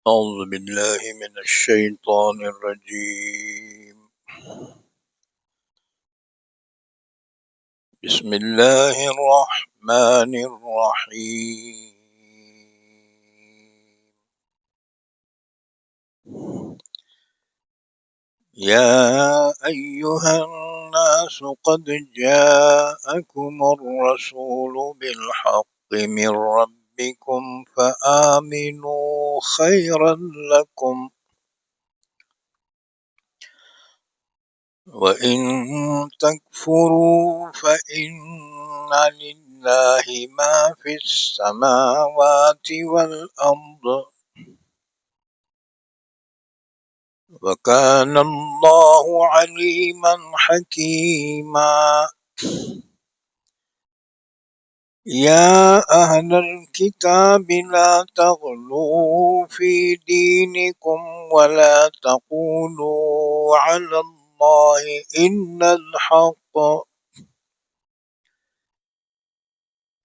أعوذ بالله من الشيطان الرجيم. بسم الله الرحمن الرحيم. يا أيها الناس قد جاءكم الرسول بالحق من ربكم فآمنوا خيرا لكم، وإن تكفروا فإن لله ما في السماوات والأرض، وكان الله عليما حكيما. يا أهل الكتاب لا تغلوا في دينكم ولا تقولوا على الله إلا الحق،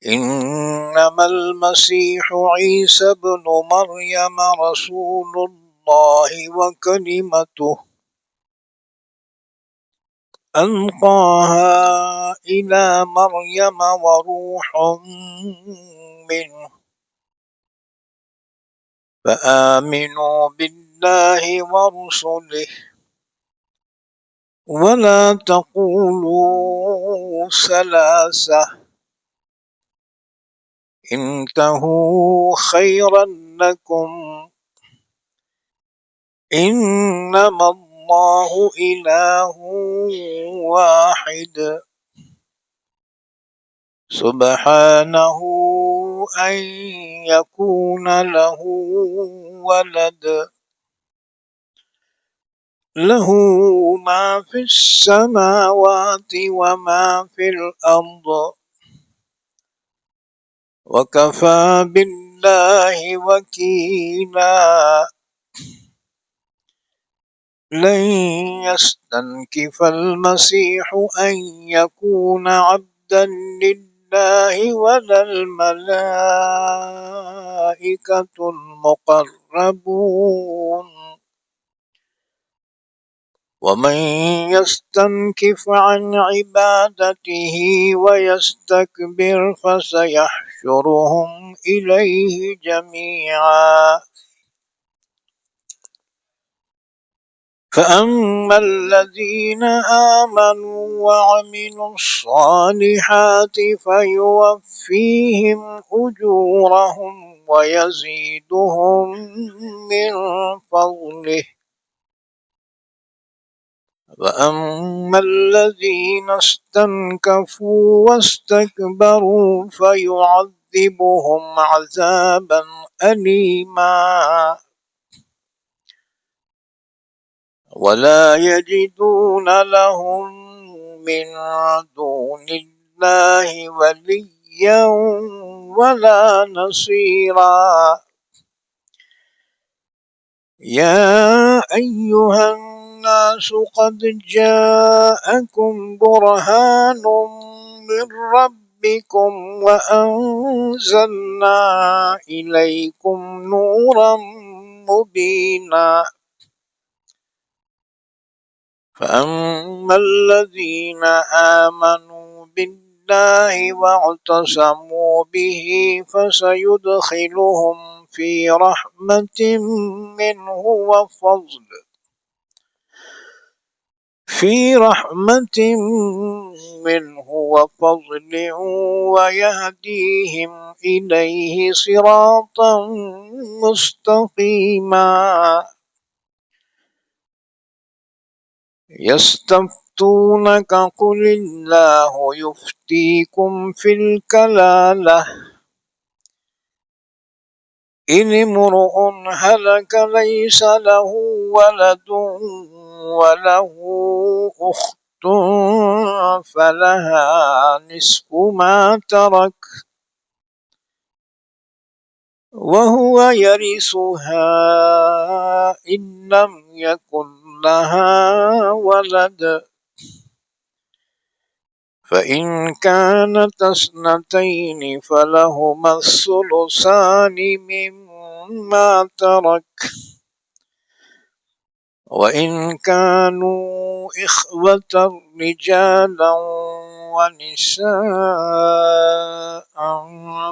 إنما المسيح عيسى بن مريم رسول الله وكلمته ألقاها إلى مريم وروح منه، فآمنوا بالله ورسله ولا تقولوا ثلاثة، انتهوا خيرا لكم، إنما الله إله واحد سبحانه أن يكون له ولد، له ما في السماوات وما في الأرض، وكفى بالله وكيلا. لن يستنكف المسيح أن يكون عبدا لله ولا الملائكة المقربون، ومن يستنكف عن عبادته ويستكبر فسيحشرهم إليه جميعا. فأما الذين آمنوا وعملوا الصالحات فيوفيهم أجورهم ويزيدهم من فضله، وأما الذين استنكفوا واستكبروا فيعذبهم عذابا أليما، ولا يجدون لهم من دون الله وليا ولا نصيرا. يا أيها الناس قد جاءكم برهان من ربكم وأنزلنا إليكم نورا مبينا. فأما الذين آمنوا بالله واعتصموا به فسيدخلهم في رحمة منه وفضل، ويهديهم إليه صراطا مستقيما. يستفتونك قل الله يفتيكم في الكلالة، إن امرؤ هلك ليس له ولد وله أخت فلها نصف ما ترك وهو يرثها إن لم يكن لها ولد، فإن كانت اثنتين فلهما الثلثان مما ما ترك وإن كانوا إخوة رجالا ونساء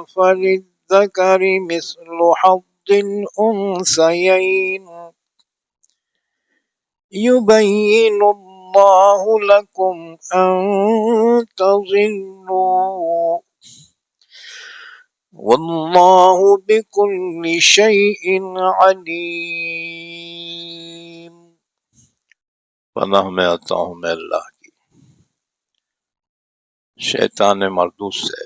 فللذكر مثل حظ الأنثيين يبين الله لكم أن تضلوا والله بكل شيء عليم۔ پناہ میں آتا ہوں میں اللہ کی شیطان مردود سے۔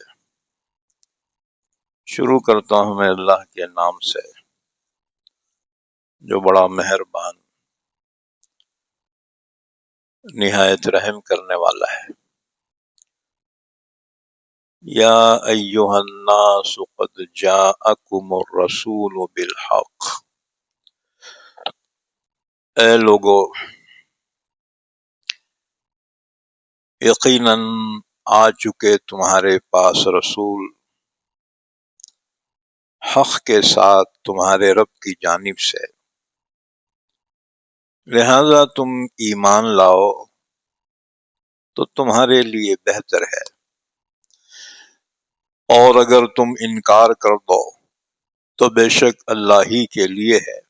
شروع کرتا ہوں میں اللہ کے نام سے جو بڑا مہربان نہایت رحم کرنے والا ہے۔ یا ایہا الناس قد جاءکم الرسول بالحق، اے لوگو یقیناً آ چکے تمہارے پاس رسول حق کے ساتھ تمہارے رب کی جانب سے، لہذا تم ایمان لاؤ تو تمہارے لیے بہتر ہے، اور اگر تم انکار کر دو تو بے شک اللہ ہی کے لیے ہے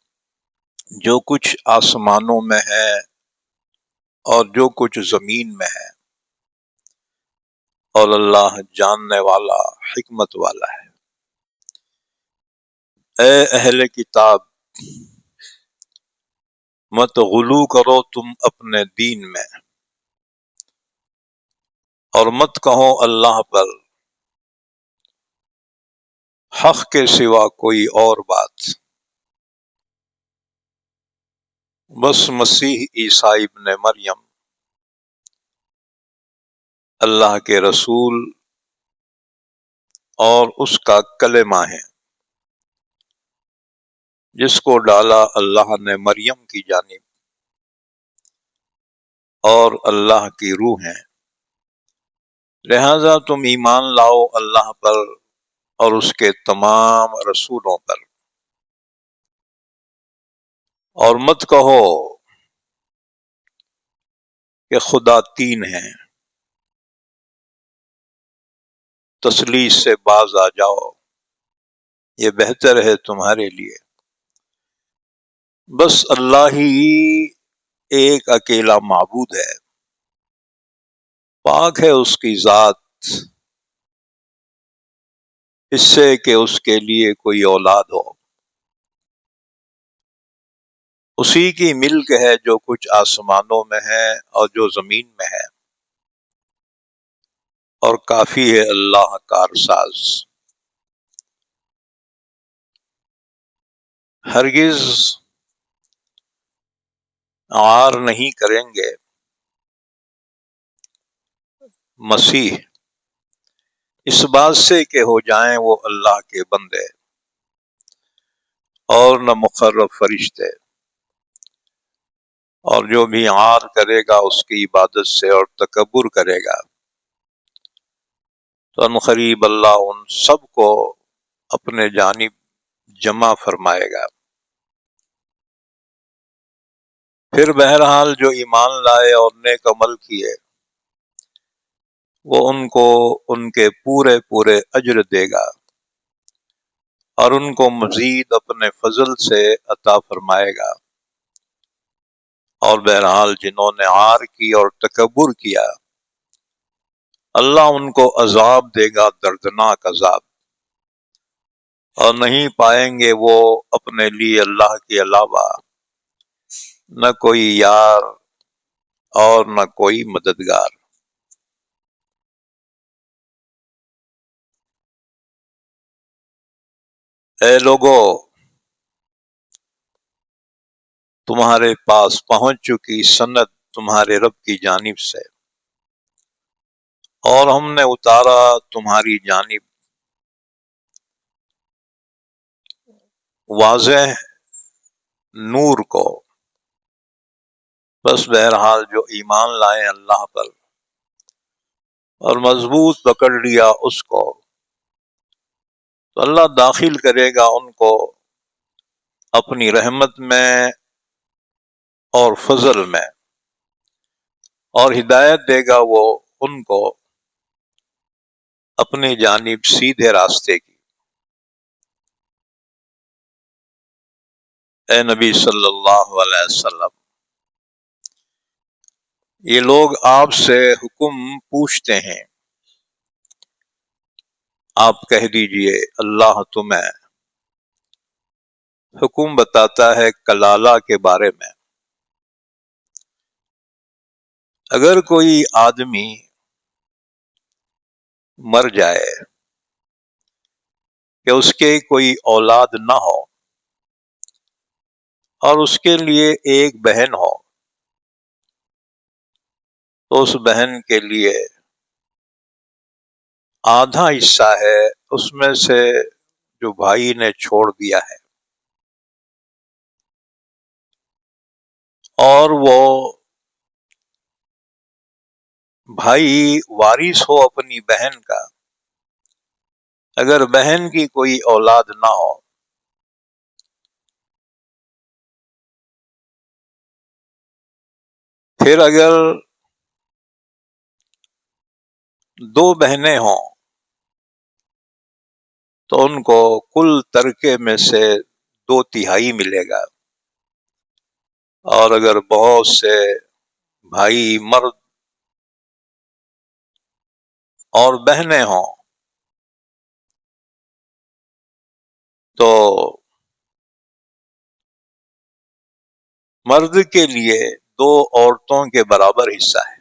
جو کچھ آسمانوں میں ہے اور جو کچھ زمین میں ہے، اور اللہ جاننے والا حکمت والا ہے۔ اے اہل کتاب، مت غلو کرو تم اپنے دین میں، اور مت کہو اللہ پر حق کے سوا کوئی اور بات، بس مسیح عیسیٰ ابن مریم اللہ کے رسول اور اس کا کلمہ ہے جس کو ڈالا اللہ نے مریم کی جانب، اور اللہ کی روح ہیں، لہذا تم ایمان لاؤ اللہ پر اور اس کے تمام رسولوں پر، اور مت کہو کہ خدا تین ہیں، تثلیث سے باز آ جاؤ، یہ بہتر ہے تمہارے لیے، بس اللہ ہی ایک اکیلا معبود ہے، پاک ہے اس کی ذات اس سے کہ اس کے لیے کوئی اولاد ہو، اسی کی ملک ہے جو کچھ آسمانوں میں ہے اور جو زمین میں ہے، اور کافی ہے اللہ کارساز۔ ہرگز عار نہیں کریں گے مسیح اس بات سے کہ ہو جائیں وہ اللہ کے بندے اور نہ مقرب فرشتے، اور جو بھی عار کرے گا اس کی عبادت سے اور تکبر کرے گا تو عنقریب اللہ ان سب کو اپنے جانب جمع فرمائے گا۔ پھر بہرحال جو ایمان لائے اور نیک عمل کیے وہ ان کو ان کے پورے پورے اجر دے گا، اور ان کو مزید اپنے فضل سے عطا فرمائے گا، اور بہرحال جنہوں نے عار کی اور تکبر کیا اللہ ان کو عذاب دے گا، دردناک عذاب، اور نہیں پائیں گے وہ اپنے لیے اللہ کے علاوہ نہ کوئی یار اور نہ کوئی مددگار۔ اے لوگو تمہارے پاس پہنچ چکی سند تمہارے رب کی جانب سے، اور ہم نے اتارا تمہاری جانب واضح نور کو، بس بہرحال جو ایمان لائے اللہ پر اور مضبوط پکڑ لیا اس کو تو اللہ داخل کرے گا ان کو اپنی رحمت میں اور فضل میں، اور ہدایت دے گا وہ ان کو اپنی جانب سیدھے راستے کی۔ اے نبی صلی اللہ علیہ وسلم، یہ لوگ آپ سے حکم پوچھتے ہیں، آپ کہہ دیجئے اللہ تمہیں حکم بتاتا ہے کلالہ کے بارے میں۔ اگر کوئی آدمی مر جائے کہ اس کے کوئی اولاد نہ ہو اور اس کے لیے ایک بہن ہو، تو اس بہن کے لیے آدھا حصہ ہے اس میں سے جو بھائی نے چھوڑ دیا ہے، اور وہ بھائی وارث ہو اپنی بہن کا۔ اگر بہن کی کوئی اولاد نہ ہو، پھر اگر دو بہنیں ہوں تو ان کو کل ترکے میں سے 2/3 ملے گا، اور اگر بہت سے بھائی مرد اور بہنیں ہوں تو مرد کے لیے 2 عورتوں کے برابر حصہ ہے۔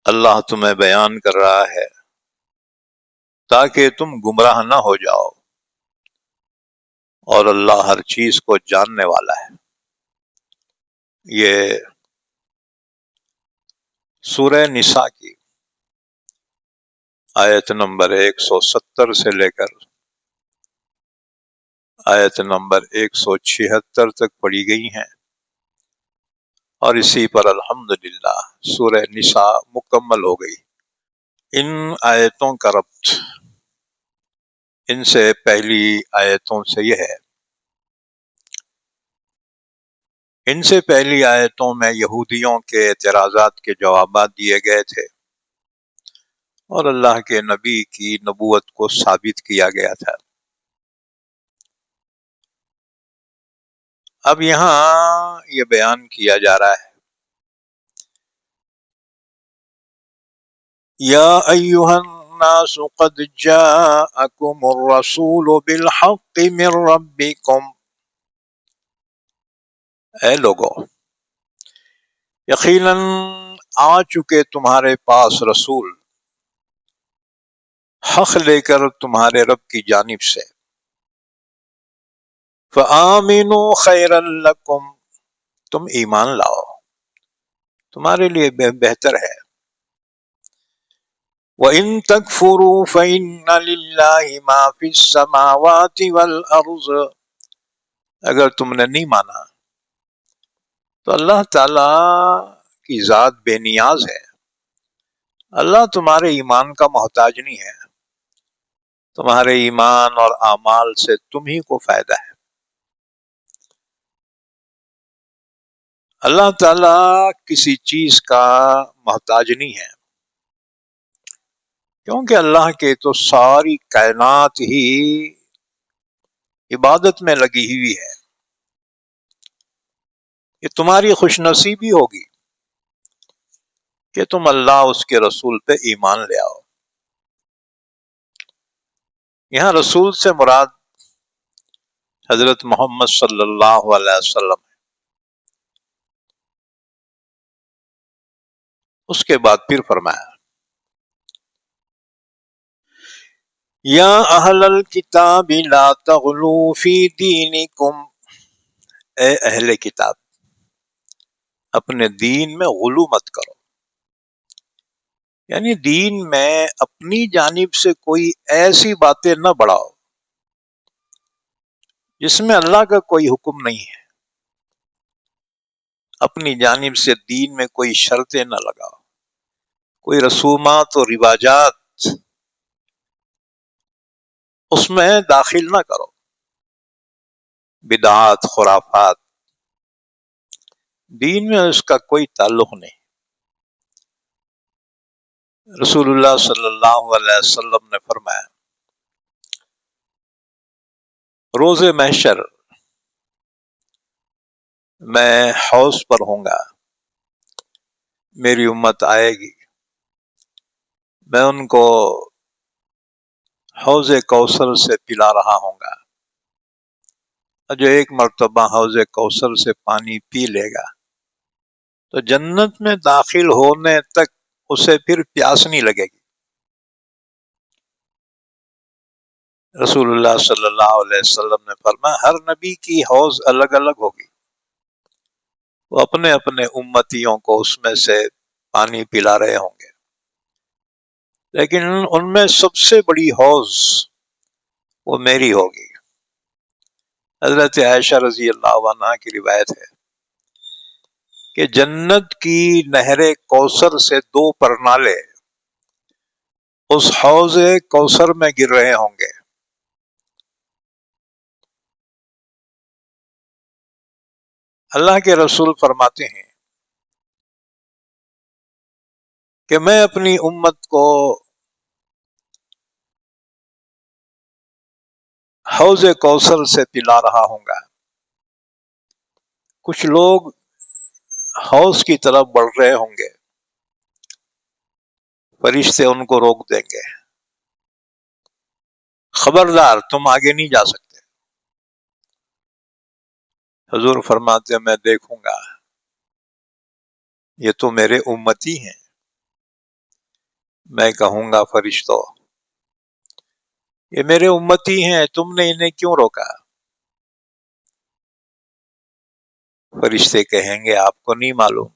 اللہ تمہیں بیان کر رہا ہے تاکہ تم گمراہ نہ ہو جاؤ، اور اللہ ہر چیز کو جاننے والا ہے۔ یہ سورہ نساء کی آیت نمبر 170 سے لے کر آیت نمبر 176 تک پڑھی گئی ہیں، اور اسی پر الحمدللہ سورہ نساء مکمل ہو گئی۔ ان آیتوں کا ربط ان سے پہلی آیتوں سے یہ ہے، ان سے پہلی آیتوں میں یہودیوں کے اعتراضات کے جوابات دیے گئے تھے، اور اللہ کے نبی کی نبوت کو ثابت کیا گیا تھا۔ اب یہاں یہ بیان کیا جا رہا ہے، یا ایھا الناس قد جاءکم الرسول بالحق من ربکم، اے لوگو یقیناً آ چکے تمہارے پاس رسول حق لے کر تمہارے رب کی جانب سے، فآمنوا خیرا لکم، تم ایمان لاؤ، تمہارے لیے بہتر ہے۔ وَإِن تَكْفُرُوا فَإِنَّ لِلَّهِ مَا فِي السَّمَاوَاتِ وَالْأَرْضِ، اگر تم نے نہیں مانا تو اللہ تعالی کی ذات بے نیاز ہے، اللہ تمہارے ایمان کا محتاج نہیں ہے، تمہارے ایمان اور اعمال سے تم ہی کو فائدہ ہے۔ اللہ تعالی کسی چیز کا محتاج نہیں ہے، کیونکہ اللہ کے تو ساری کائنات ہی عبادت میں لگی ہوئی ہے۔ یہ تمہاری خوش نصیبی ہوگی کہ تم اللہ اس کے رسول پہ ایمان لے آؤ۔ یہاں رسول سے مراد حضرت محمد صلی اللہ علیہ وسلم، اس کے بعد پھر فرمایا، یا اہل الکتاب لا تغلوا فی دینکم، اے اہل کتاب اپنے دین میں غلو مت کرو، یعنی دین میں اپنی جانب سے کوئی ایسی باتیں نہ بڑھاؤ جس میں اللہ کا کوئی حکم نہیں ہے، اپنی جانب سے دین میں کوئی شرطیں نہ لگاؤ، کوئی رسومات و رواجات اس میں داخل نہ کرو۔ بدعات، خرافات، دین میں اس کا کوئی تعلق نہیں۔ رسول اللہ صلی اللہ علیہ وسلم نے فرمایا روز محشر میں حوض پر ہوں گا، میری امت آئے گی، میں ان کو حوض کوثر سے پلا رہا ہوں گا، اور جو ایک مرتبہ حوض کوثر سے پانی پی لے گا تو جنت میں داخل ہونے تک اسے پھر پیاس نہیں لگے گی۔ رسول اللہ صلی اللہ علیہ وسلم نے فرمایا ہر نبی کی حوض الگ الگ ہوگی، وہ اپنے اپنے امتیوں کو اس میں سے پانی پلا رہے ہوں گے، لیکن ان میں سب سے بڑی حوض وہ میری ہوگی۔ حضرت عائشہ رضی اللہ عنہا کی روایت ہے کہ جنت کی نہر کوثر سے 2 پرنالے اس حوض کوثر میں گر رہے ہوں گے۔ اللہ کے رسول فرماتے ہیں کہ میں اپنی امت کو حوض کوثر سے پلا رہا ہوں گا، کچھ لوگ حوض کی طرف بڑھ رہے ہوں گے، فرشتے ان کو روک دیں گے، خبردار تم آگے نہیں جا سکتے۔ حضور فرماتے ہیں میں دیکھوں گا یہ تو میرے امتی ہیں، میں کہوں گا فرشتوں یہ میرے امتی ہیں، تم نے انہیں کیوں روکا؟ فرشتے کہیں گے آپ کو نہیں معلوم،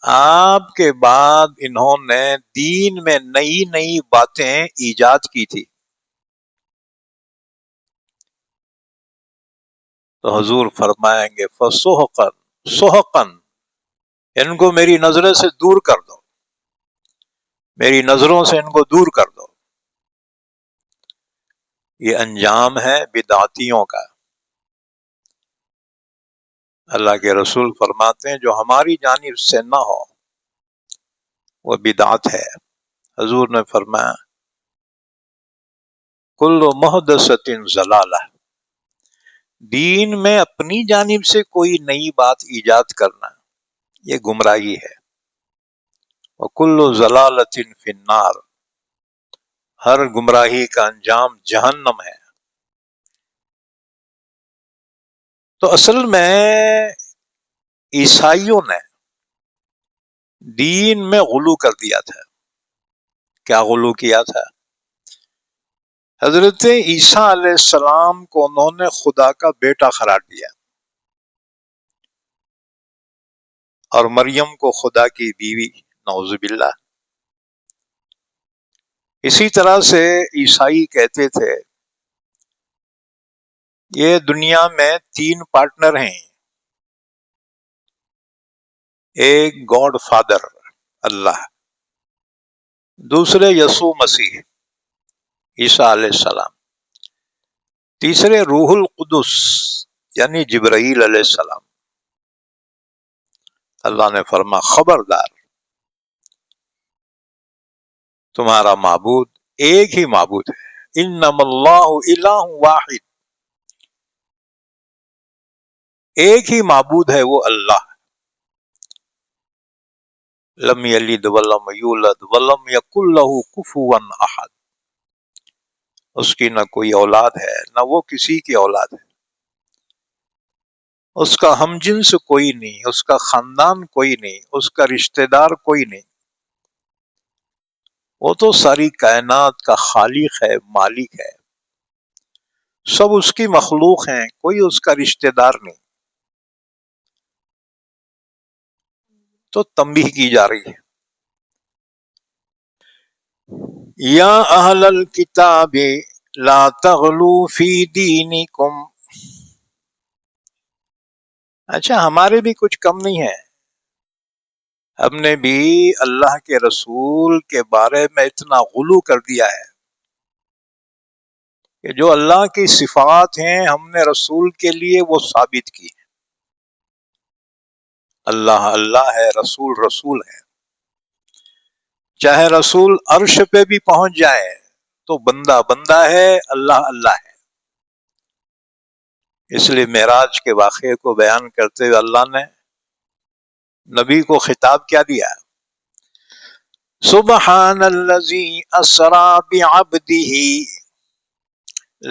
آپ کے بعد انہوں نے دین میں نئی نئی باتیں ایجاد کی تھی۔ تو حضور فرمائیں گے فسحقن سحقن، ان کو میری نظروں سے دور کر دو، میری نظروں سے ان کو دور کر دو۔ یہ انجام ہے بدعتیوں کا۔ اللہ کے رسول فرماتے ہیں جو ہماری جانب سے نہ ہو وہ بدعت ہے۔ حضور نے فرمایا کل محدثۃ ضلالہ، دین میں اپنی جانب سے کوئی نئی بات ایجاد کرنا یہ گمراہی ہے، وکل ضلالۃ فی النار، ہر گمراہی کا انجام جہنم ہے۔ تو اصل میں عیسائیوں نے دین میں غلو کر دیا تھا۔ کیا غلو کیا تھا؟ حضرت عیسیٰ علیہ السلام کو انہوں نے خدا کا بیٹا قرار دیا، اور مریم کو خدا کی بیوی، نعوذ باللہ۔ اسی طرح سے عیسائی کہتے تھے یہ دنیا میں 3 پارٹنر ہیں، ایک گاڈ فادر اللہ، دوسرے یسوع مسیح عیسیٰ علیہ السلام، تیسرے روح القدس یعنی جبرائیل علیہ السلام۔ اللہ نے فرما خبردار، تمہارا معبود ایک ہی معبود ہے، انما اللہ الہ واحد، ایک ہی معبود ہے وہ اللہ، لم یلد ولم یولد ولم یکن لہ کفوا احد، اس کی نہ کوئی اولاد ہے نہ وہ کسی کی اولاد ہے، اس کا ہم جنس کوئی نہیں، اس کا خاندان کوئی نہیں، اس کا رشتہ دار کوئی نہیں، وہ تو ساری کائنات کا خالق ہے، مالک ہے، سب اس کی مخلوق ہیں، کوئی اس کا رشتہ دار نہیں۔ تو تنبیہ کی جا رہی ہے یا اہل الکتاب لا تغلوا فی دینکم، اچھا ہمارے بھی کچھ کم نہیں ہے، ہم نے بھی اللہ کے رسول کے بارے میں اتنا غلو کر دیا ہے کہ جو اللہ کی صفات ہیں ہم نے رسول کے لیے وہ ثابت کی ہیں. اللہ اللہ ہے، رسول رسول ہے. چاہے رسول عرش پہ بھی پہنچ جائے تو بندہ بندہ ہے، اللہ اللہ ہے. اس لیے معراج کے واقعے کو بیان کرتے ہوئے اللہ نے نبی کو خطاب کیا دیا؟ سبحان الذی اسری بعبدہ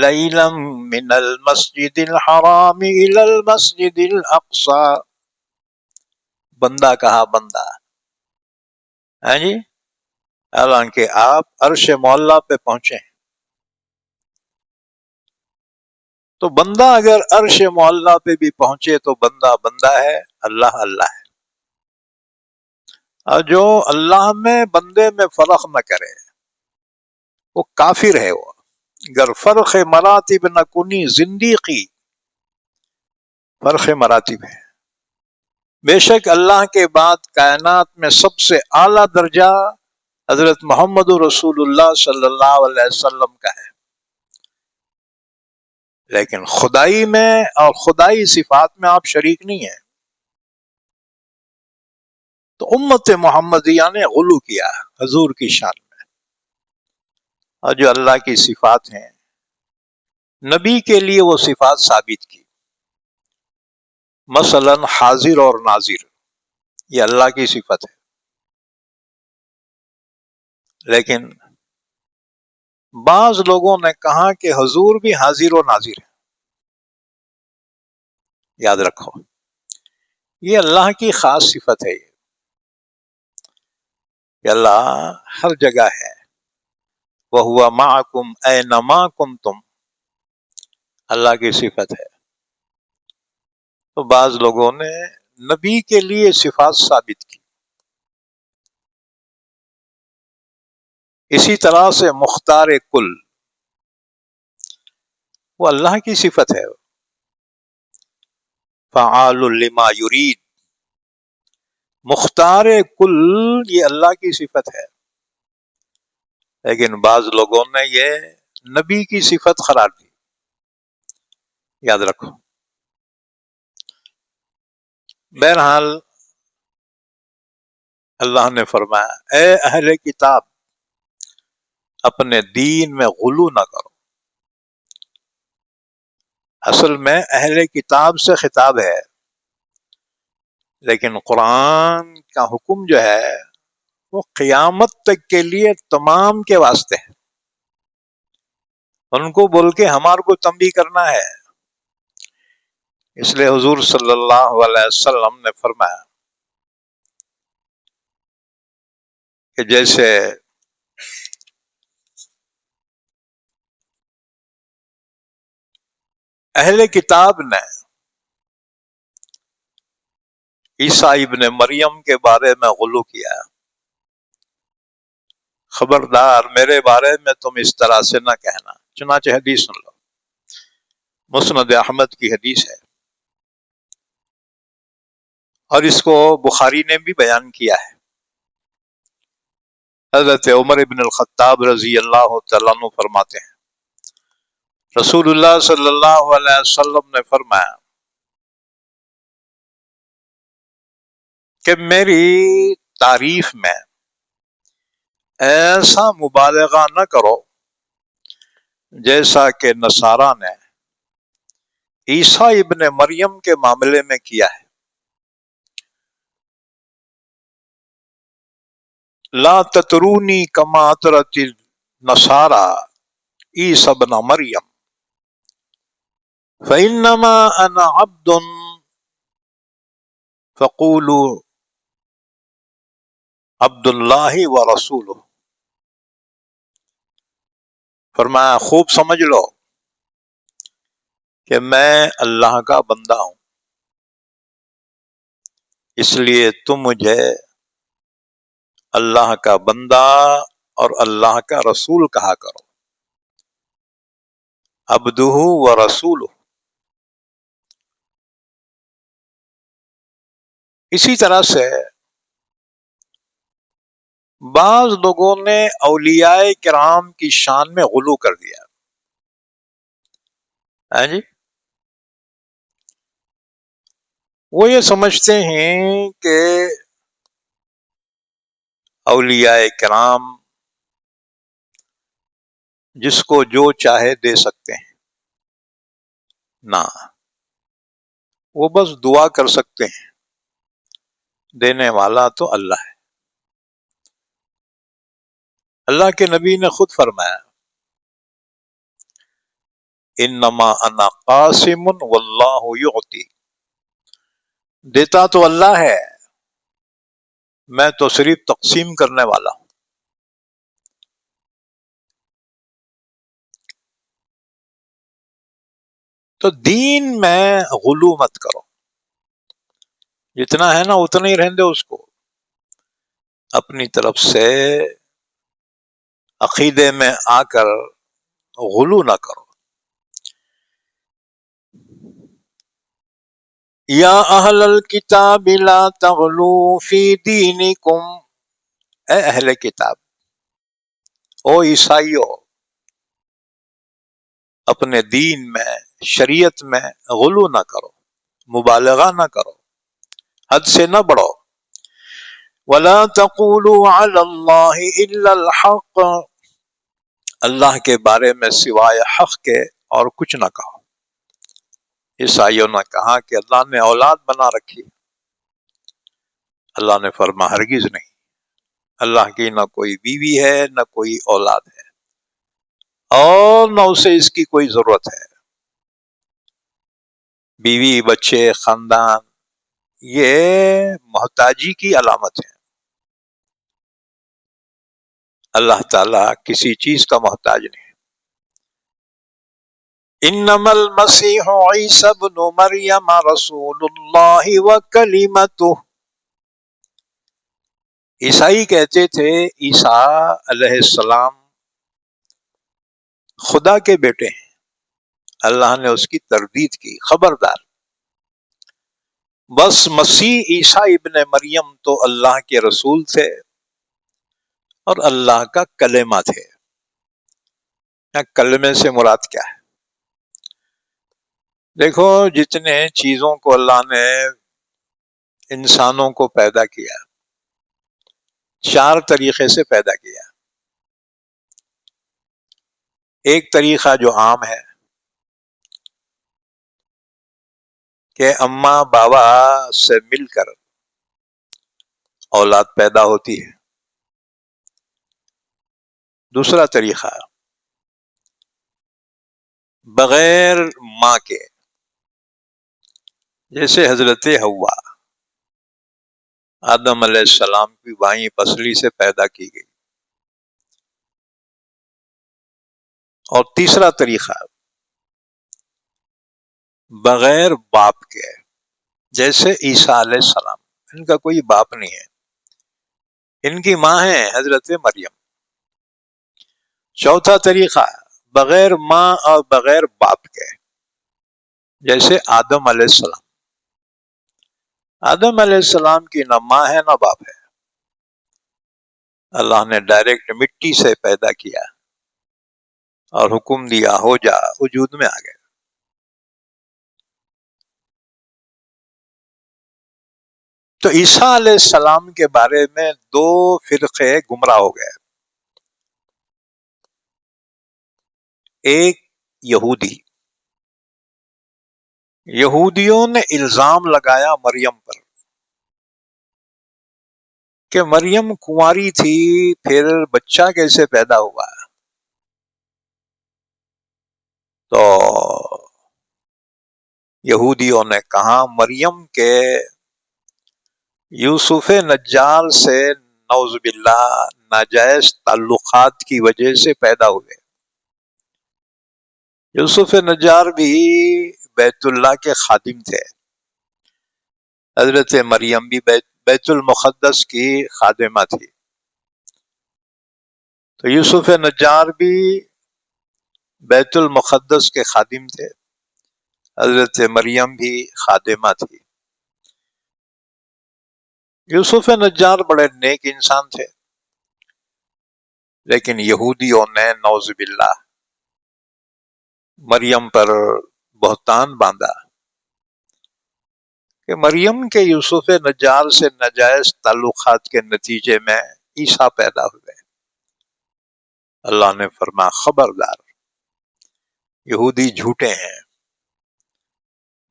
لیلا من المسجد الحرام الی المسجد الاقصی. بندہ کہا بندہ، ہاں جی، حالانکہ آپ عرش معلیٰ پہ پہنچے ہیں. تو بندہ اگر عرش معلیٰ پہ بھی پہنچے تو بندہ بندہ ہے، اللہ اللہ ہے. اور جو اللہ میں بندے میں فرق نہ کرے وہ کافر ہے. وہ گر فرق مراتب نہ کنی زندیقی، فرق مراتب ہے. بے شک اللہ کے بعد کائنات میں سب سے اعلیٰ درجہ حضرت محمد رسول اللہ صلی اللہ علیہ وسلم کا ہے، لیکن خدائی میں اور خدائی صفات میں آپ شریک نہیں ہیں. تو امت محمدیہ نے غلو کیا حضور کی شان میں، اور جو اللہ کی صفات ہیں نبی کے لیے وہ صفات ثابت کی. مثلا حاضر اور ناظر یہ اللہ کی صفت ہے، لیکن بعض لوگوں نے کہا کہ حضور بھی حاضر و ناظر ہے. یاد رکھو یہ اللہ کی خاص صفت ہے کہ اللہ ہر جگہ ہے. وَهُوَ مَعَكُمْ أَيْنَمَا كُنْتُمْ، اللہ کی صفت ہے. تو بعض لوگوں نے نبی کے لیے صفات ثابت کی. اسی طرح سے مختار کل وہ اللہ کی صفت ہے. فعال لما یرید، مختار کل یہ اللہ کی صفت ہے، لیکن بعض لوگوں نے یہ نبی کی صفت قرار دی. یاد رکھو. بہرحال اللہ نے فرمایا اے اہل کتاب اپنے دین میں غلو نہ کرو. اصل میں اہل کتاب سے خطاب ہے، لیکن قرآن کا حکم جو ہے وہ قیامت تک کے لیے تمام کے واسطے ہے. ان کو بول کے ہمارے کو تنبیہ کرنا ہے. اس لیے حضور صلی اللہ علیہ وسلم نے فرمایا کہ جیسے اہل کتاب نے عیسیٰ ابن مریم کے بارے میں غلو کیا، خبردار میرے بارے میں تم اس طرح سے نہ کہنا. چنانچہ حدیث سن لو، مسند احمد کی حدیث ہے، اور اس کو بخاری نے بھی بیان کیا ہے. حضرت عمر ابن الخطاب رضی اللہ تعالیٰ عنہ فرماتے ہیں رسول اللہ صلی اللہ علیہ وسلم نے فرمایا کہ میری تعریف میں ایسا مبالغہ نہ کرو جیسا کہ نصارہ نے عیسیٰ ابن مریم کے معاملے میں کیا ہے. لا تطرونی کما اطرت النصارى عیسیٰ ابن مریم فإنما أنا عبد فقولوا عبد اللہ ورسولہ. فرمایا خوب سمجھ لو کہ میں اللہ کا بندہ ہوں، اس لیے تم مجھے اللہ کا بندہ اور اللہ کا رسول کہا کرو. عبدہ و رسولہ. اسی طرح سے بعض لوگوں نے اولیاء کرام کی شان میں غلو کر دیا. ہاں جی، وہ یہ سمجھتے ہیں کہ اولیاء کرام جس کو جو چاہے دے سکتے ہیں. نہ، وہ بس دعا کر سکتے ہیں، دینے والا تو اللہ ہے. اللہ کے نبی نے خود فرمایا انما انا قاسم واللہ یعطی، دیتا تو اللہ ہے، میں تو صرف تقسیم کرنے والا ہوں. تو دین میں غلو مت کرو، جتنا ہے نا اتنا ہی رہنے دو اس کو. اپنی طرف سے عقیدے میں آ کر غلو نہ کرو. یا اہل الکتاب لا تغلو فی دینکم، اے اہل کتاب، او عیسائیو، اپنے دین میں، شریعت میں غلو نہ کرو، مبالغہ نہ کرو، حد سے نہ بڑھو. ولا تقولوا علی اللہ الا الحق، اللہ کے بارے میں سوائے حق کے اور کچھ نہ کہو. عیسائیوں نے کہا کہ اللہ نے اولاد بنا رکھی. اللہ نے فرما ہرگز نہیں، اللہ کی نہ کوئی بیوی ہے نہ کوئی اولاد ہے، اور نہ اسے اس کی کوئی ضرورت ہے. بیوی، بچے، خاندان، یہ محتاجی کی علامت ہے. اللہ تعالیٰ کسی چیز کا محتاج نہیں. انما المسیح عیسی ابن مریم رسول اللہ وکلمتہ، عیسائی کہتے تھے عیسیٰ علیہ السلام خدا کے بیٹے ہیں. اللہ نے اس کی تردید کی. خبردار، بس مسیح عیسیٰ ابن مریم تو اللہ کے رسول تھے اور اللہ کا کلمہ تھے. کلمے سے مراد کیا ہے؟ دیکھو، جتنے چیزوں کو اللہ نے انسانوں کو پیدا کیا، 4 طریقے سے پیدا کیا. ایک طریقہ جو عام ہے کہ اماں بابا سے مل کر اولاد پیدا ہوتی ہے. دوسرا طریقہ بغیر ماں کے، جیسے حضرت حوا آدم علیہ السلام کی بائیں پسلی سے پیدا کی گئی. اور تیسرا طریقہ بغیر باپ کے، جیسے عیسیٰ علیہ السلام، ان کا کوئی باپ نہیں ہے، ان کی ماں ہے حضرت مریم. چوتھا طریقہ بغیر ماں اور بغیر باپ کے، جیسے آدم علیہ السلام. آدم علیہ السلام کی نہ ماں ہے نہ باپ ہے، اللہ نے ڈائریکٹ مٹی سے پیدا کیا اور حکم دیا ہو جا، وجود میں آ گئے. تو عیسیٰ علیہ السلام کے بارے میں 2 فرقے گمراہ ہو گئے. ایک یہودی، یہودیوں نے الزام لگایا مریم پر کہ مریم کنواری تھی، پھر بچہ کیسے پیدا ہوا. تو یہودیوں نے کہا مریم کے یوسف نجار سے نعوذ باللہ ناجائز تعلقات کی وجہ سے پیدا ہوئے. یوسف نجار بھی بیت اللہ کے خادم تھے، حضرت مریم بھی بیت المقدس کی خادمہ تھی. تو یوسف نجار بھی بیت المقدس کے خادم تھے، حضرت مریم بھی خادمہ تھی. یوسف نجار بڑے نیک انسان تھے، لیکن یہودیوں نے نعوذ باللہ مریم پر بہتان باندھا کہ مریم کے یوسف نجار سے ناجائز تعلقات کے نتیجے میں عیسیٰ پیدا ہوئے۔ اللہ نے فرمایا خبردار، یہودی جھوٹے ہیں،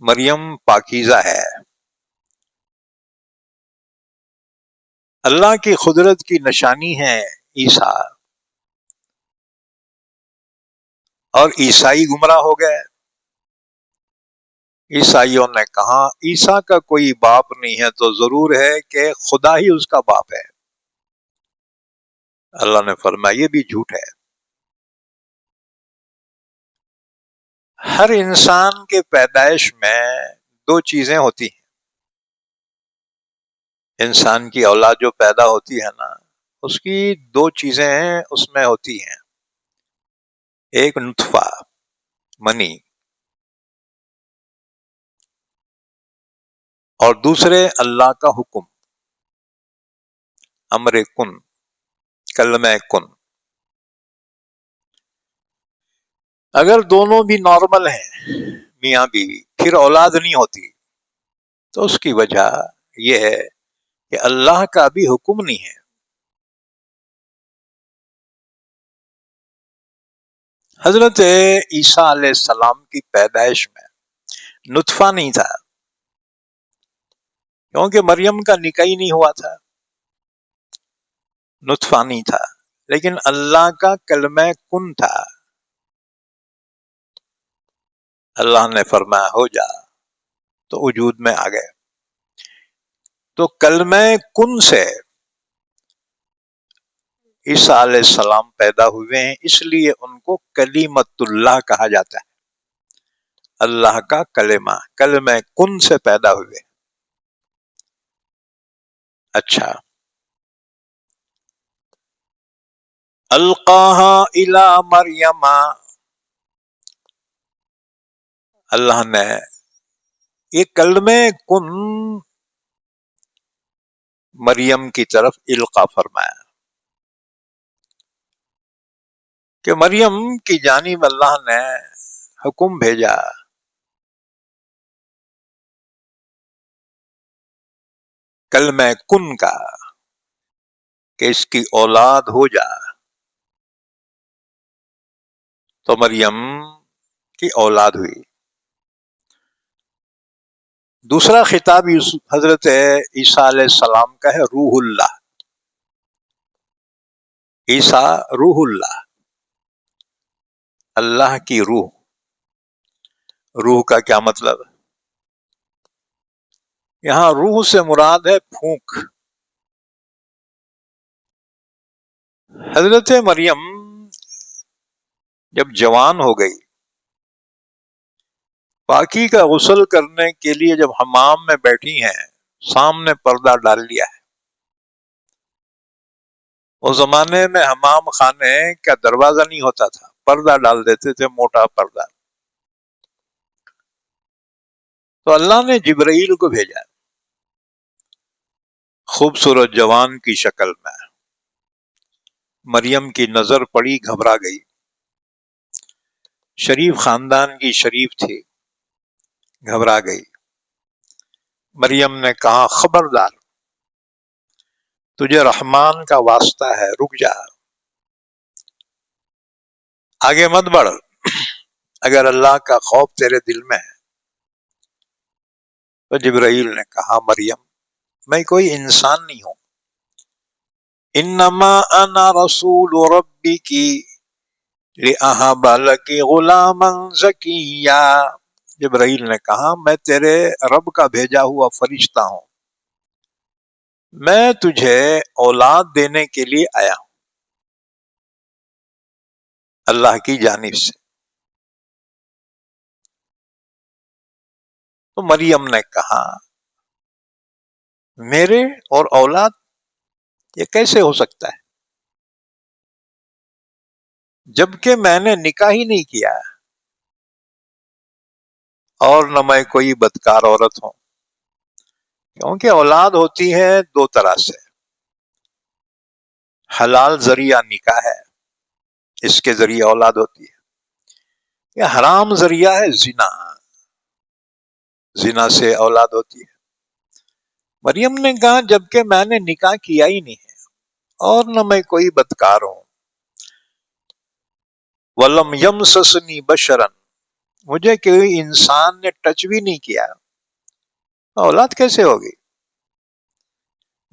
مریم پاکیزہ ہے۔ اللہ کی قدرت کی نشانی ہے عیسیٰ، اور عیسائی گمراہ ہو گئے۔ عیسائیوں نے کہا عیسیٰ کا کوئی باپ نہیں ہے تو ضرور ہے کہ خدا ہی اس کا باپ ہے۔ اللہ نے فرمایا یہ بھی جھوٹ ہے۔ ہر انسان کے پیدائش میں دو چیزیں ہوتی ہیں۔ انسان کی اولاد جو پیدا ہوتی ہے نا، اس کی دو چیزیں اس میں ہوتی ہیں، ایک نطفہ منی، اور دوسرے اللہ کا حکم امر کن، کلمہ کن۔ اگر دونوں بھی نارمل ہیں میاں بیوی، پھر اولاد نہیں ہوتی، تو اس کی وجہ یہ ہے کہ اللہ کا بھی حکم نہیں ہے۔ حضرت عیسیٰ علیہ السلام کی پیدائش میں نطفہ نہیں تھا، کیونکہ مریم کا نکاح ہی نہیں ہوا تھا، نطفہ نہیں تھا، لیکن اللہ کا کلمہ کن تھا۔ اللہ نے فرمایا ہو جا تو وجود میں آ گئے۔ تو کلمہ کن سے عیسیٰ علیہ السلام پیدا ہوئے ہیں، اس لیے ان کو کلیمت اللہ کہا جاتا ہے۔ اللہ کا کلمہ کن سے پیدا ہوئے۔ اچھا، القاہا الی مریم، اللہ نے یہ کلمہ کن مریم کی طرف القا فرمایا کہ مریم کی جانب اللہ نے حکم بھیجا کلمہ کن کا کہ اس کی اولاد ہو جا، تو مریم کی اولاد ہوئی۔ دوسرا خطاب حضرت عیسیٰ علیہ السلام کا ہے روح اللہ۔ عیسیٰ روح اللہ، اللہ کی روح۔ روح کا کیا مطلب؟ یہاں روح سے مراد ہے پھونک۔ حضرت مریم جب جوان ہو گئی، پاکی کا غسل کرنے کے لیے جب حمام میں بیٹھی ہیں، سامنے پردہ ڈال لیا ہے۔ اس زمانے میں حمام خانے کا دروازہ نہیں ہوتا تھا، پردہ ڈال دیتے تھے، موٹا پردہ۔ تو اللہ نے جبرائیل کو بھیجا، خوبصورت جوان کی شکل میں۔ مریم کی نظر پڑی، گھبرا گئی۔ شریف خاندان کی شریف تھی، گھبرا گئی۔ مریم نے کہا خبردار، تجھے رحمان کا واسطہ ہے، رک جا، آگے مت بڑھ۔ اگر اللہ کا خوف تیرے دل میں ہے۔ تو جبرائیل نے کہا مریم میں کوئی انسان نہیں ہوں، انما انا رسول ربک لأہب لک غلاما زکیا۔ جبرائیل نے کہا میں تیرے رب کا بھیجا ہوا فرشتہ ہوں، میں تجھے اولاد دینے کے لیے آیا ہوں اللہ کی جانب سے۔ تو مریم نے کہا میرے اور اولاد یہ کیسے ہو سکتا ہے، جبکہ میں نے نکاح ہی نہیں کیا اور نہ میں کوئی بدکار عورت ہوں۔ کیونکہ اولاد ہوتی ہے دو طرح سے، حلال ذریعہ نکاح ہے، اس کے ذریعے اولاد ہوتی ہے، یا حرام ذریعہ ہے زنا، زنا سے اولاد ہوتی ہے؟ مریم نے کہا جبکہ میں نے نکاح کیا ہی نہیں ہے اور نہ میں کوئی بدکار ہوں. وَلَمْ يَمْسَسْنِي بَشَرًا، مجھے کوئی انسان نے ٹچ بھی نہیں کیا، اولاد کیسے ہوگی؟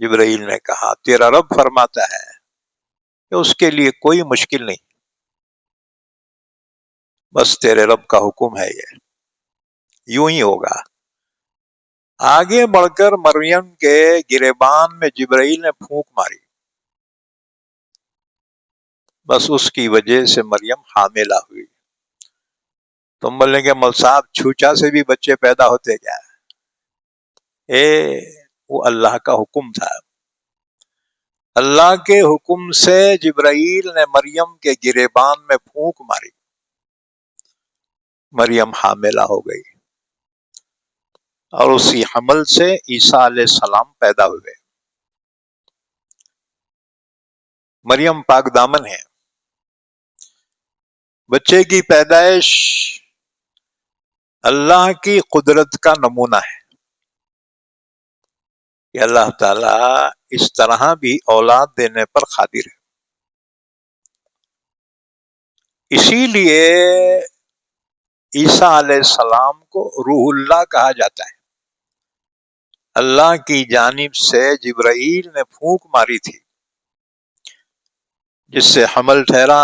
جبرائیل نے کہا تیرا رب فرماتا ہے کہ اس کے لیے کوئی مشکل نہیں، بس تیرے رب کا حکم ہے، یہ یوں ہی ہوگا. آگے بڑھ کر مریم کے گریبان میں جبرائیل نے پھونک ماری، بس اس کی وجہ سے مریم حاملہ ہوئی. تم بولیں گے مول صاحب چھوچا سے بھی بچے پیدا ہوتے کیا؟ وہ اللہ کا حکم تھا. اللہ کے حکم سے جبرائیل نے مریم کے گریبان میں پھونک ماری، مریم حاملہ ہو گئی اور اسی حمل سے عیسیٰ علیہ السلام پیدا ہوئے. مریم پاک دامن ہے. بچے کی پیدائش اللہ کی قدرت کا نمونہ ہے کہ اللہ تعالیٰ اس طرح بھی اولاد دینے پر قادر ہے. اسی لیے عیسیٰ علیہ السلام کو روح اللہ کہا جاتا ہے. اللہ کی جانب سے جبرائیل نے پھونک ماری تھی جس سے حمل ٹھہرا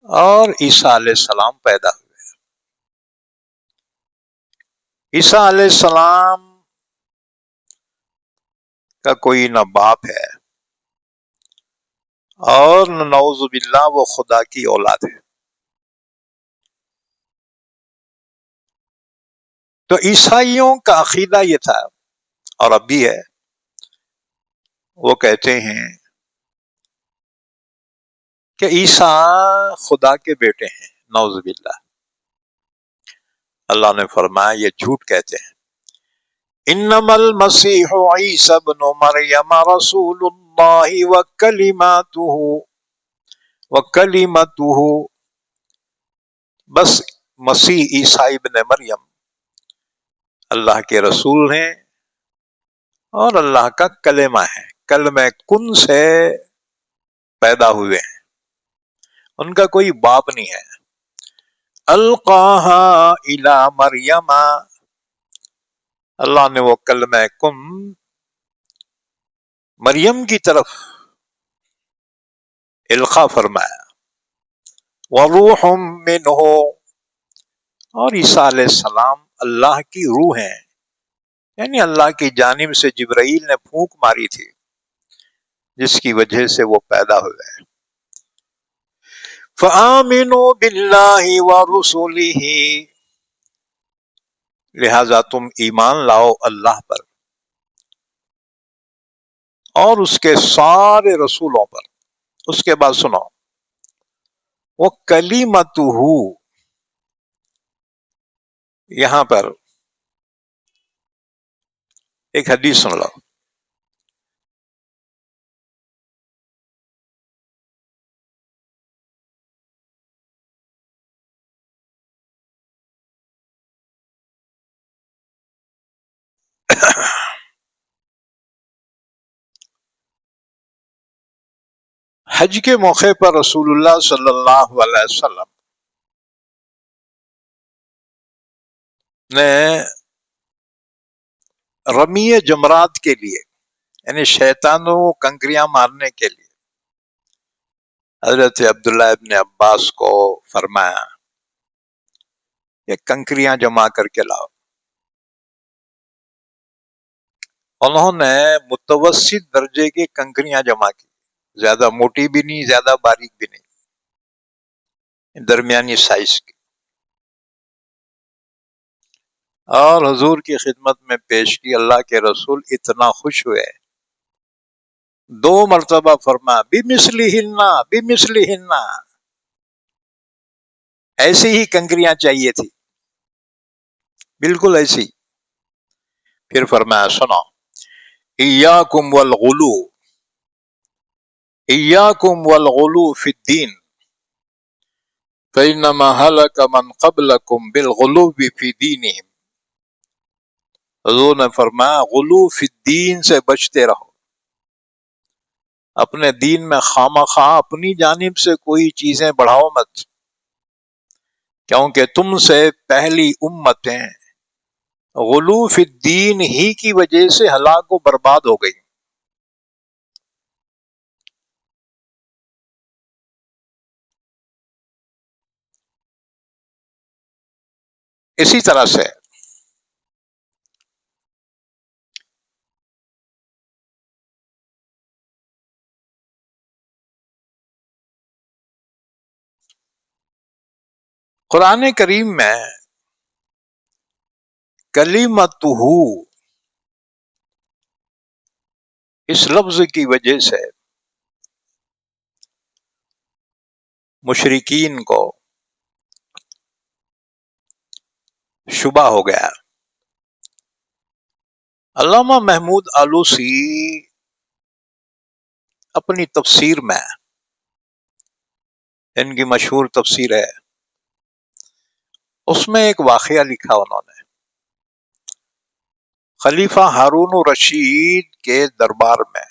اور عیسیٰ علیہ السلام پیدا ہوئے. عیسیٰ علیہ السلام کا کوئی نہ باپ ہے اور نہ نعوذ باللہ وہ خدا کی اولاد ہے. تو عیسائیوں کا عقیدہ یہ تھا اور اب بھی ہے، وہ کہتے ہیں کہ عیسیٰ خدا کے بیٹے ہیں. نعوذ باللہ. اللہ نے فرمایا یہ جھوٹ کہتے ہیں. انما المسیح عیسی ابن مریم رسول اللہ وکلمتہ، بس مسیح عیسیٰ ابن مریم اللہ کے رسول ہیں اور اللہ کا کلمہ ہے. کلمہ کن سے پیدا ہوئے ہیں، ان کا کوئی باپ نہیں ہے. القاہا الی مریم، اللہ نے وہ کلمہ کن مریم کی طرف القاء فرمایا. وروح منہ، اور عیسیٰ علیہ السلام اللہ کی روح ہیں، یعنی اللہ کی جانب سے جبرائیل نے پھونک ماری تھی جس کی وجہ سے وہ پیدا ہوئے. فآمنوا باللہ ورسلہ، لہذا تم ایمان لاؤ اللہ پر اور اس کے سارے رسولوں پر. اس کے بعد سنو، وہ کلیمتہ، یہاں پر ایک حدیث سن لو. حج کے موقع پر رسول اللہ صلی اللہ علیہ وسلم نے رمی جمرات کے لیے، یعنی شیطانوں کنکریاں مارنے کے لیے، حضرت عبداللہ ابن عباس کو فرمایا کہ کنکریاں جمع کر کے لاؤ. انہوں نے متوسط درجے کی کنکریاں جمع کی، زیادہ موٹی بھی نہیں زیادہ باریک بھی نہیں، درمیانی سائز کی، اور حضور کی خدمت میں پیش کی. اللہ کے رسول اتنا خوش ہوئے، 2 مرتبہ فرما بمثلہن بمثلہن، ایسی ہی کنکریاں چاہیے تھی، بالکل ایسی. پھر فرمایا سنو، ایاکم والغلو، ایاکم والغلو فی الدین فإنما هلك من قبلكم بالغلو فی دینہم. حضور نے فرمایا غلو فی الدین سے بچتے رہو، اپنے دین میں خواہ اپنی جانب سے کوئی چیزیں بڑھاؤ مت، کیونکہ تم سے پہلی امتیں غلو فی الدین ہی کی وجہ سے ہلاک و برباد ہو گئی۔ اسی طرح سے قرآن کریم میں کلمتہ اس لفظ کی وجہ سے مشرکین کو شبہ ہو گیا۔ علامہ محمود آلوسی اپنی تفسیر میں، ان کی مشہور تفسیر ہے، اس میں ایک واقعہ لکھا انہوں نے۔ خلیفہ ہارون الرشید کے دربار میں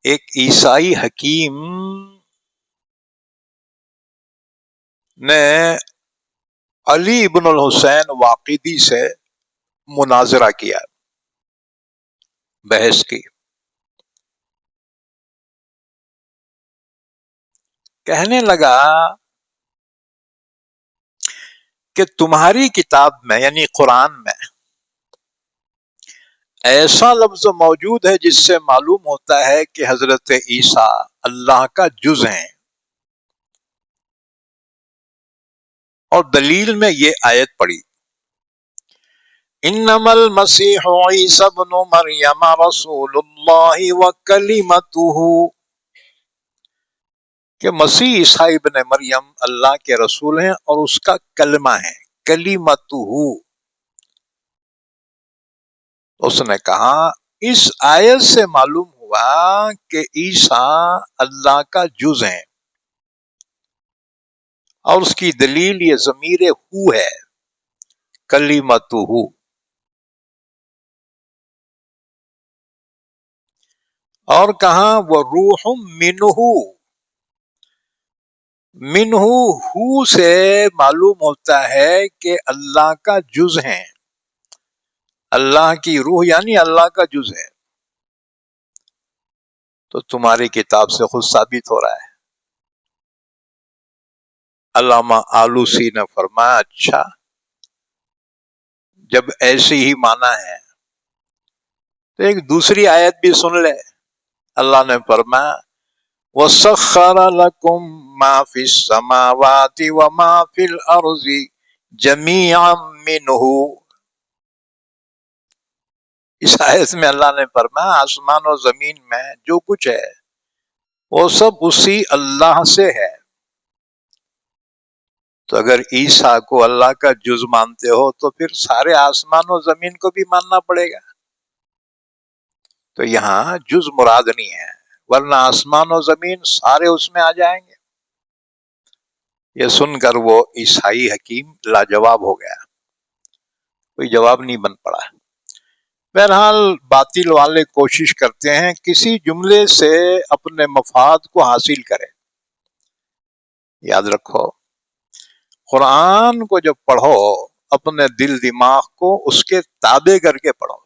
ایک عیسائی حکیم نے علی ابن الحسین واقدی سے مناظرہ کیا، بحث کی۔ کہنے لگا کہ تمہاری کتاب میں یعنی قرآن میں ایسا لفظ موجود ہے جس سے معلوم ہوتا ہے کہ حضرت عیسیٰ اللہ کا جز ہیں، اور دلیل میں یہ آیت پڑھی، انما المسیح عیسی ابن مریم رسول اللہ وکلمتہ، کہ مسیح عیسی ابن مریم اللہ کے رسول ہیں اور اس کا کلمہ ہے، کلمتہ۔ اس نے کہا اس آیت سے معلوم ہوا کہ عیسیٰ اللہ کا جز ہیں، اور اس کی دلیل یہ ضمیر ہو ہے، کلمتہ۔ اور کہاں وہ روح منہ، منہ ہو سے معلوم ہوتا ہے کہ اللہ کا جز ہیں، اللہ کی روح یعنی اللہ کا جز ہے۔ تو تمہاری کتاب سے خود ثابت ہو رہا ہے۔ علامہ آلوسی نے فرمایا اچھا، جب ایسی ہی معنی ہے تو ایک دوسری آیت بھی سن لے۔ اللہ نے فرمایا وَسَخَّرَ لَكُم مَّا فِي السَّمَاوَاتِ وَمَا فِي الْأَرْضِ جَمِيعًا مِّنْهُ۔ اس آیت میں اللہ نے فرمایا آسمان و زمین میں جو کچھ ہے وہ سب اسی اللہ سے ہے۔ تو اگر عیسیٰ کو اللہ کا جز مانتے ہو تو پھر سارے آسمان و زمین کو بھی ماننا پڑے گا۔ تو یہاں جز مراد نہیں ہے، ورنہ آسمان و زمین سارے اس میں آ جائیں گے۔ یہ سن کر وہ عیسائی حکیم لاجواب ہو گیا، کوئی جواب نہیں بن پڑا۔ بہرحال باطل والے کوشش کرتے ہیں کسی جملے سے اپنے مفاد کو حاصل کریں۔ یاد رکھو قرآن کو جب پڑھو اپنے دل دماغ کو اس کے تابع کر کے پڑھو،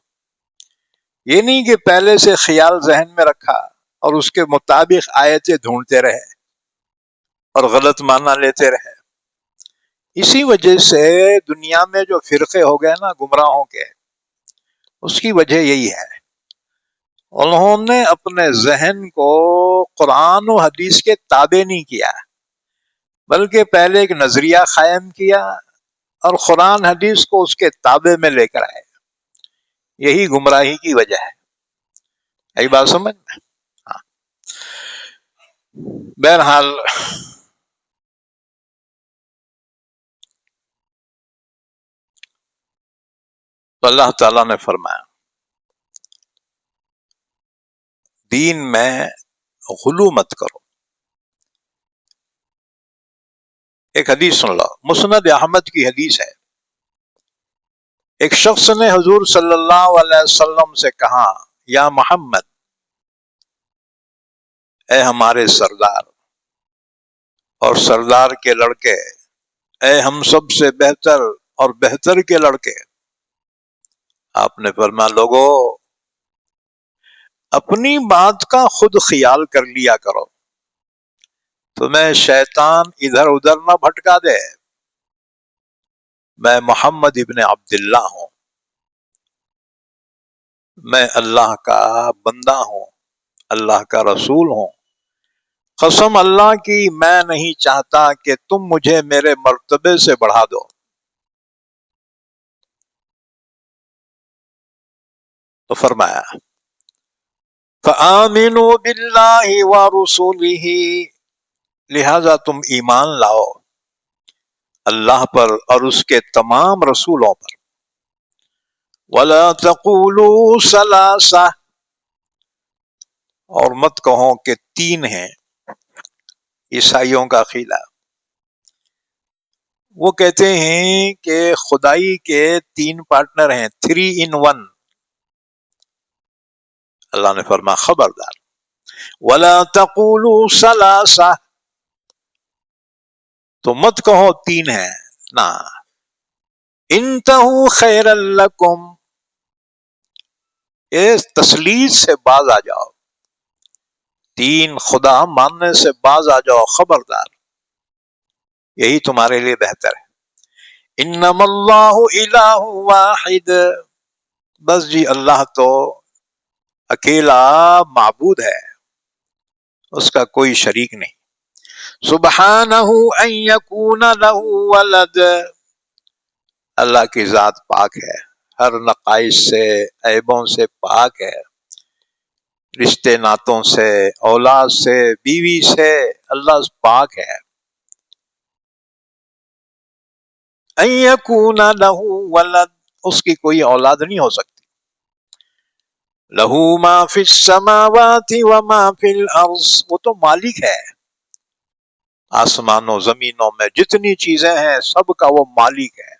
یہ نہیں کہ پہلے سے خیال ذہن میں رکھا اور اس کے مطابق آیتیں ڈھونڈتے رہے اور غلط معنی لیتے رہے۔ اسی وجہ سے دنیا میں جو فرقے ہو گئے نا گمراہوں کے، اس کی وجہ یہی ہے، انہوں نے اپنے ذہن کو قرآن و حدیث کے تابع نہیں کیا، بلکہ پہلے ایک نظریہ قائم کیا اور قرآن حدیث کو اس کے تابع میں لے کر آئے۔ یہی گمراہی کی وجہ ہے۔ یہی بات سمجھ میں؟ ہاں۔ بہرحال تو اللہ تعالیٰ نے فرمایا دین میں غلو مت کرو۔ ایک حدیث سن لو، مسند احمد کی حدیث ہے، ایک شخص نے حضور صلی اللہ علیہ وسلم سے کہا، یا محمد، اے ہمارے سردار اور سردار کے لڑکے، اے ہم سب سے بہتر اور بہتر کے لڑکے. آپ نے فرمایا، لوگو اپنی بات کا خود خیال کر لیا کرو، تمہیں شیطان ادھر ادھر نہ بھٹکا دے. میں محمد ابن عبداللہ ہوں، میں اللہ کا بندہ ہوں، اللہ کا رسول ہوں. قسم اللہ کی میں نہیں چاہتا کہ تم مجھے میرے مرتبے سے بڑھا دو. تو فرمایا، فآمنوا باللہ ورسولہ، لہذا تم ایمان لاؤ اللہ پر اور اس کے تمام رسولوں پر. ولا تقولوا ثلاثہ، اور مت کہو کہ تین ہیں. عیسائیوں کا عقیدہ، وہ کہتے ہیں کہ خدائی کے تین پارٹنر ہیں، 3 in 1. اللہ نے فرمایا خبردار، ولا تقولوا ثلاثہ، تو مت کہو تین ہیں، نہ. انتہوا خیرا لکم، اس تسلیث سے باز آ جاؤ، تین خدا ماننے سے باز آ جاؤ، خبردار، یہی تمہارے لیے بہتر ہے. انما اللہ الہ واحد، بس جی اللہ تو اکیلا معبود ہے، اس کا کوئی شریک نہیں. سبحانہ ان یکون لہ ولد، اللہ کی ذات پاک ہے، ہر نقائص سے، عیبوں سے پاک ہے، رشتے ناتوں سے، اولاد سے، بیوی سے، اللہ پاک ہے. ان یکون لہ ولد، اس کی کوئی اولاد نہیں ہو سکتی. لہ ما فی السماوات وما فی الارض، وہ تو مالک ہے، آسمانوں زمینوں میں جتنی چیزیں ہیں سب کا وہ مالک ہے.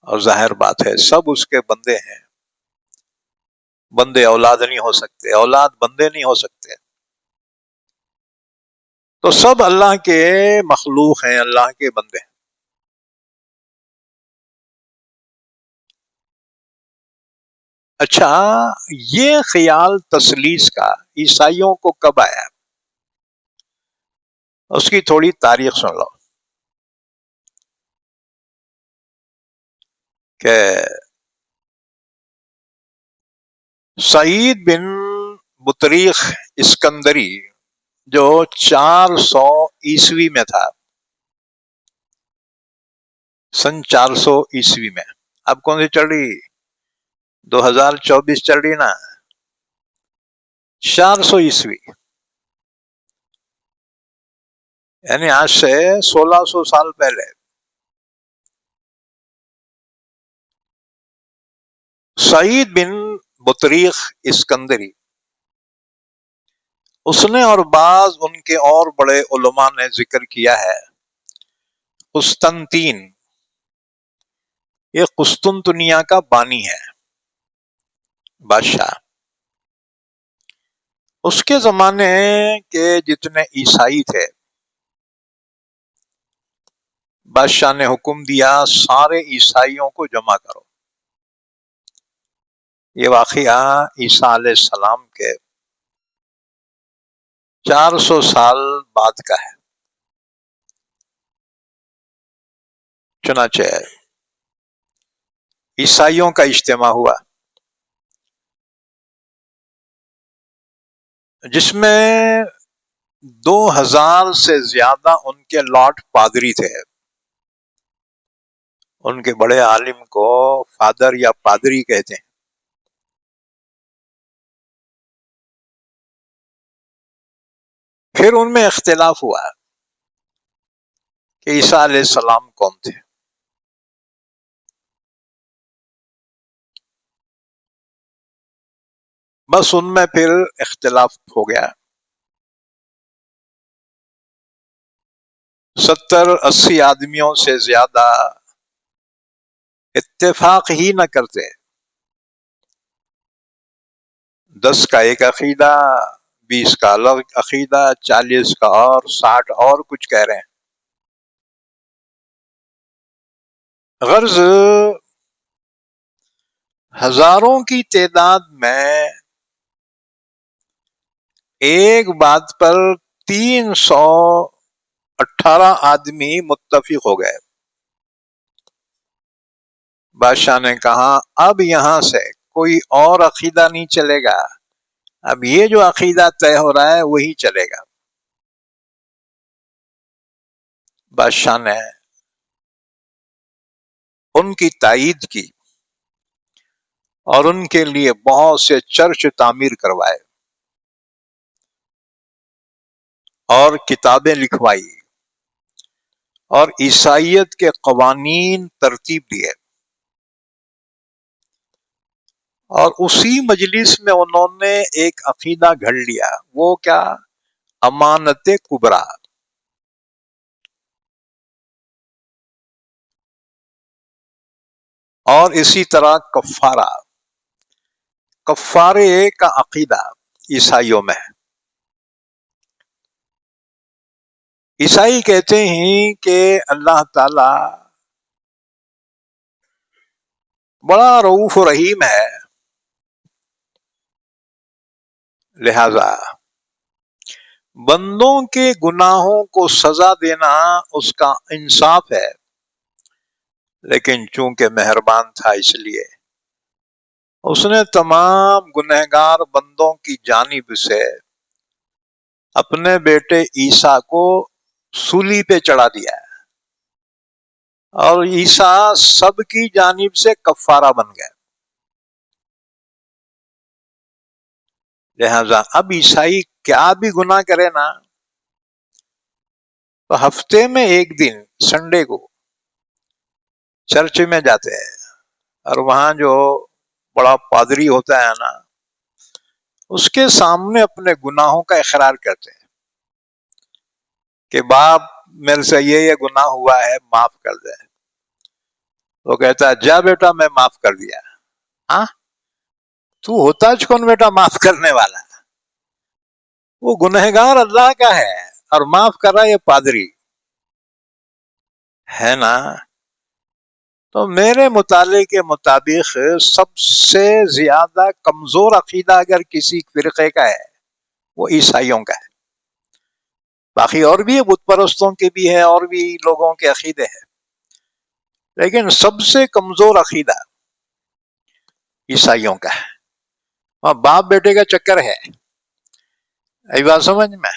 اور ظاہر بات ہے سب اس کے بندے ہیں، بندے اولاد نہیں ہو سکتے، اولاد بندے نہیں ہو سکتے. تو سب اللہ کے مخلوق ہیں، اللہ کے بندے ہیں. اچھا، یہ خیال تثلیث کا عیسائیوں کو کب آیا؟ اس کی تھوڑی تاریخ سن لو کہ سعید بن بطریخ اسکندری جو 400 عیسوی میں تھا، سن 400 عیسوی میں، اب کون سی چل رہی؟ 2024 چل رہی نا. 400 عیسوی یعنی آج سے 1600 سال پہلے سعید بن بطریخ اسکندری، اس نے اور بعض ان کے اور بڑے علماء نے ذکر کیا ہے، قسطنطین، یہ قسطنطنیہ کا بانی ہے، بادشاہ. اس کے زمانے کے جتنے عیسائی تھے، بادشاہ نے حکم دیا سارے عیسائیوں کو جمع کرو. یہ واقعہ عیسیٰ علیہ السلام کے 400 سال بعد کا ہے. چنانچہ عیسائیوں کا اجتماع ہوا جس میں 2000 سے زیادہ ان کے لارڈ پادری تھے. ان کے بڑے عالم کو فادر یا پادری کہتے ہیں. پھر ان میں اختلاف ہوا کہ عیسیٰ علیہ السلام کون تھے. بس ان میں پھر اختلاف ہو گیا. 70-80 آدمیوں سے زیادہ اتفاق ہی نہ کرتے. 10 کا ایک عقیدہ، 20 کا الگ عقیدہ، 40 کا اور 60 اور کچھ کہہ رہے ہیں. غرض ہزاروں کی تعداد میں ایک بات پر 318 آدمی متفق ہو گئے. بادشاہ نے کہا اب یہاں سے کوئی اور عقیدہ نہیں چلے گا، اب یہ جو عقیدہ طے ہو رہا ہے وہی چلے گا. بادشاہ نے ان کی تائید کی اور ان کے لیے بہت سے چرچ تعمیر کروائے اور کتابیں لکھوائی اور عیسائیت کے قوانین ترتیب دیے. اور اسی مجلس میں انہوں نے ایک عقیدہ گھڑ لیا. وہ کیا؟ امانت کبریٰ. اور اسی طرح کفارے کا عقیدہ عیسائیوں میں ہے. عیسائی کہتے ہیں کہ اللہ تعالی بڑا رؤوف و رحیم ہے، لہذا بندوں کے گناہوں کو سزا دینا اس کا انصاف ہے، لیکن چونکہ مہربان تھا اس لیے اس نے تمام گنہگار بندوں کی جانب سے اپنے بیٹے عیسیٰ کو سولی پہ چڑھا دیا ہے، اور عیسیٰ سب کی جانب سے کفارہ بن گئے. لہذا اب عیسائی کیا بھی گناہ کرے نا، تو ہفتے میں ایک دن سنڈے کو چرچ میں جاتے ہیں اور وہاں جو بڑا پادری ہوتا ہے نا، اس کے سامنے اپنے گناہوں کا اقرار کرتے ہیں کہ باپ میرے سے یہ گناہ ہوا ہے، معاف کر دے. وہ کہتا ہے جا بیٹا میں معاف کر دیا. ہاں تو ہوتا کون بیٹا معاف کرنے والا؟ وہ گنہگار اللہ کا ہے اور معاف کر رہا ہے یہ پادری ہے نا. تو میرے مطالعے کے مطابق سب سے زیادہ کمزور عقیدہ اگر کسی فرقے کا ہے وہ عیسائیوں کا ہے. باقی اور بھی بت پرستوں کے بھی ہے اور بھی لوگوں کے عقیدے ہیں، لیکن سب سے کمزور عقیدہ عیسائیوں کا ہے. اور باپ بیٹے کا چکر ہے، ای بات سمجھ میں.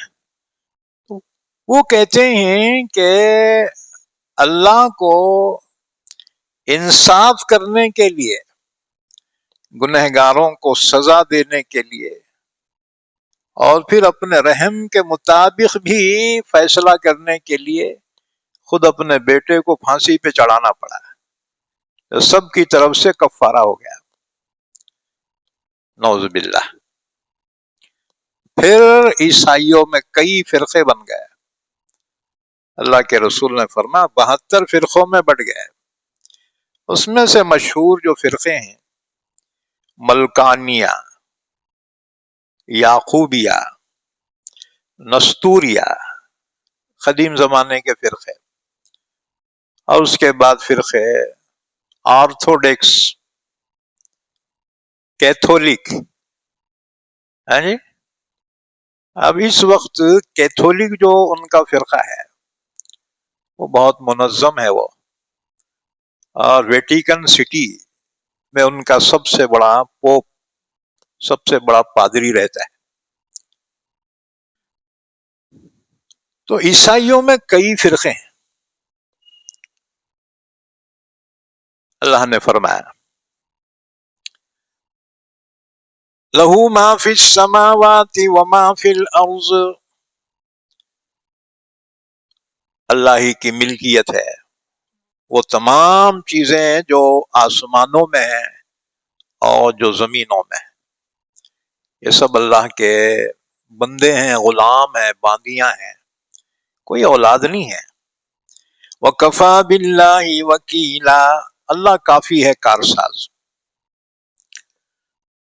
وہ کہتے ہیں کہ اللہ کو انصاف کرنے کے لیے، گنہگاروں کو سزا دینے کے لیے، اور پھر اپنے رحم کے مطابق بھی فیصلہ کرنے کے لیے خود اپنے بیٹے کو پھانسی پہ چڑھانا پڑا. سب کی طرف سے کفارہ ہو گیا. نعوذ باللہ. پھر عیسائیوں میں کئی فرقے بن گئے. اللہ کے رسول نے فرمایا 72 فرقوں میں بٹ گئے. اس میں سے مشہور جو فرقے ہیں ملکانیہ، یعقوبیہ، نستوریہ، قدیم زمانے کے فرقے، اور اس کے بعد فرقے آرتھوڈکس، کیتھولک. ہاں جی. اب اس وقت کیتھولک جو ان کا فرقہ ہے وہ بہت منظم ہے وہ، اور ویٹیکن سٹی میں ان کا سب سے بڑا پوپ، سب سے بڑا پادری رہتا ہے. تو عیسائیوں میں کئی فرقے ہیں. اللہ نے فرمایا لہو ما فی السماوات وما فی الارض، اللہ ہی کی ملکیت ہے وہ تمام چیزیں جو آسمانوں میں ہیں اور جو زمینوں میں ہیں. یہ سب اللہ کے بندے ہیں، غلام ہیں، باندیاں ہیں، کوئی اولاد نہیں ہے. وَكَفَى بِاللَّهِ وَكِيلًا، اللہ کافی ہے کارساز۔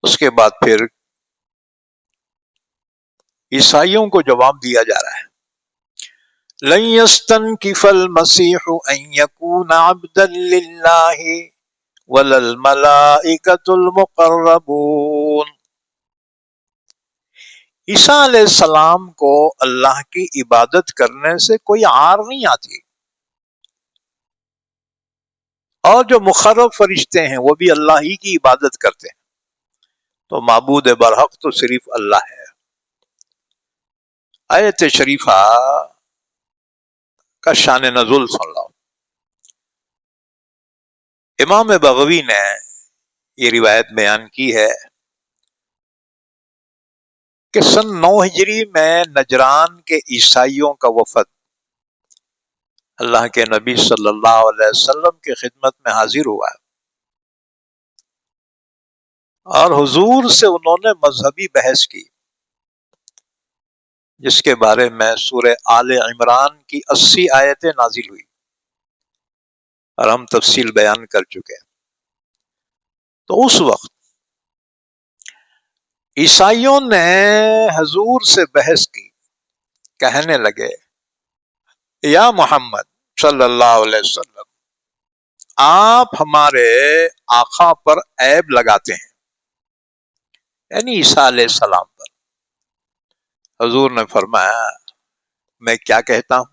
اس کے بعد پھر عیسائیوں کو جواب دیا جا رہا ہے، لن يستنكف المسيح ان يكون عبدا لله ولا الملائكة المقربون۔ عیسیٰ علیہ السلام کو اللہ کی عبادت کرنے سے کوئی عار نہیں آتی، اور جو مقرب فرشتے ہیں وہ بھی اللہ ہی کی عبادت کرتے ہیں، تو معبود برحق تو صرف اللہ ہے۔ آیت شریفہ کا شان نزول سن لو۔ امام بغوی نے یہ روایت بیان کی ہے کہ سن 9 ہجری میں نجران کے عیسائیوں کا وفد اللہ کے نبی صلی اللہ علیہ وسلم کی خدمت میں حاضر ہوا، اور حضور سے انہوں نے مذہبی بحث کی، جس کے بارے میں سورہ آل عمران کی 80 آیتیں نازل ہوئی، اور ہم تفصیل بیان کر چکے۔ تو اس وقت عیسائیوں نے حضور سے بحث کی، کہنے لگے، یا محمد صلی اللہ علیہ وسلم، آپ ہمارے آقا پر عیب لگاتے ہیں، یعنی عیسیٰ علیہ السلام پر۔ حضور نے فرمایا، میں کیا کہتا ہوں؟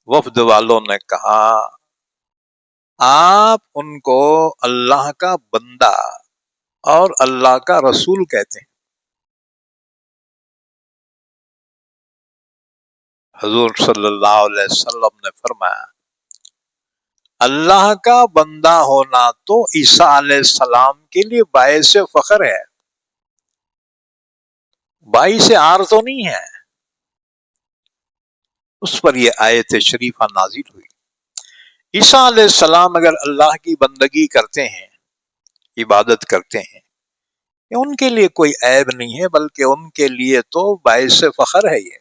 وفد والوں نے کہا، آپ ان کو اللہ کا بندہ اور اللہ کا رسول کہتے ہیں۔ حضور صلی اللہ علیہ وسلم نے فرمایا، اللہ کا بندہ ہونا تو عیسیٰ علیہ السلام کے لیے باعث فخر ہے، باعث عار تو نہیں ہے۔ اس پر یہ آیت شریفہ نازل ہوئی۔ عیسیٰ علیہ السلام اگر اللہ کی بندگی کرتے ہیں، عبادت کرتے ہیں، ان کے لیے کوئی عیب نہیں ہے، بلکہ ان کے لیے تو باعث فخر ہے۔ یہ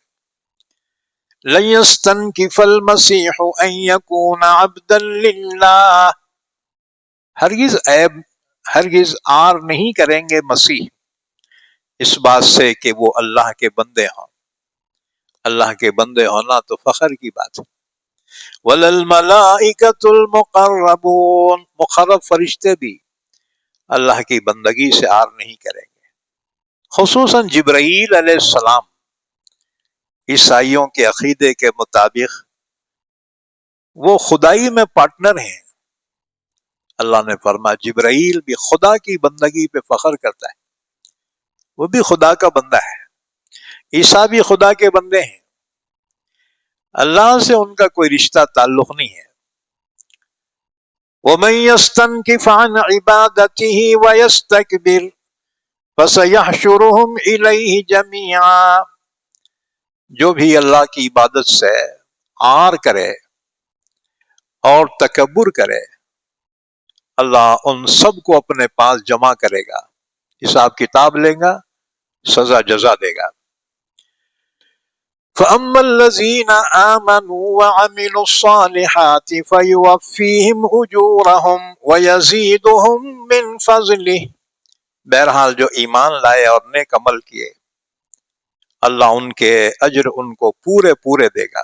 لن يستنكف المسيح ان يكون عبدا لله، ہرگز عار نہیں کریں گے مسیح اس بات سے کہ وہ اللہ کے بندے ہوں۔ اللہ کے بندے ہونا تو فخر کی بات ہے۔ وَلَلْمَلَائِكَةُ الْمُقَرَّبُونَ، مقرب فرشتے بھی اللہ کی بندگی سے عار نہیں کریں گے۔ خصوصاً جبرائیل علیہ السلام عیسائیوں کے عقیدے کے مطابق وہ خدائی میں پارٹنر ہیں۔ اللہ نے فرمایا جبرائیل بھی خدا کی بندگی پہ فخر کرتا ہے، وہ بھی خدا کا بندہ ہے۔ عیسیٰ بھی خدا کے بندے ہیں، اللہ سے ان کا کوئی رشتہ تعلق نہیں ہے۔ وَمَن يَسْتَنكِفْ عَنْ عِبَادَتِهِ وَيَسْتَكْبِرْ فَسَيَحْشُرُهُمْ إِلَيْهِ جَمِيعًا، جو بھی اللہ کی عبادت سے عار کرے اور تکبر کرے، اللہ ان سب کو اپنے پاس جمع کرے گا، حساب کتاب لے گا، سزا جزا دے گا۔ فَأَمَّا الَّذِينَ آمَنُوا وَعَمِلُوا الصَّالِحَاتِ فَيُوَفِّيهِمْ أُجُورَهُمْ وَيَزِيدُهُمْ مِنْ فَضْلِهِ، بہرحال جو ایمان لائے اور نیک عمل کیے، اللہ ان کے اجر ان کو پورے پورے دے گا،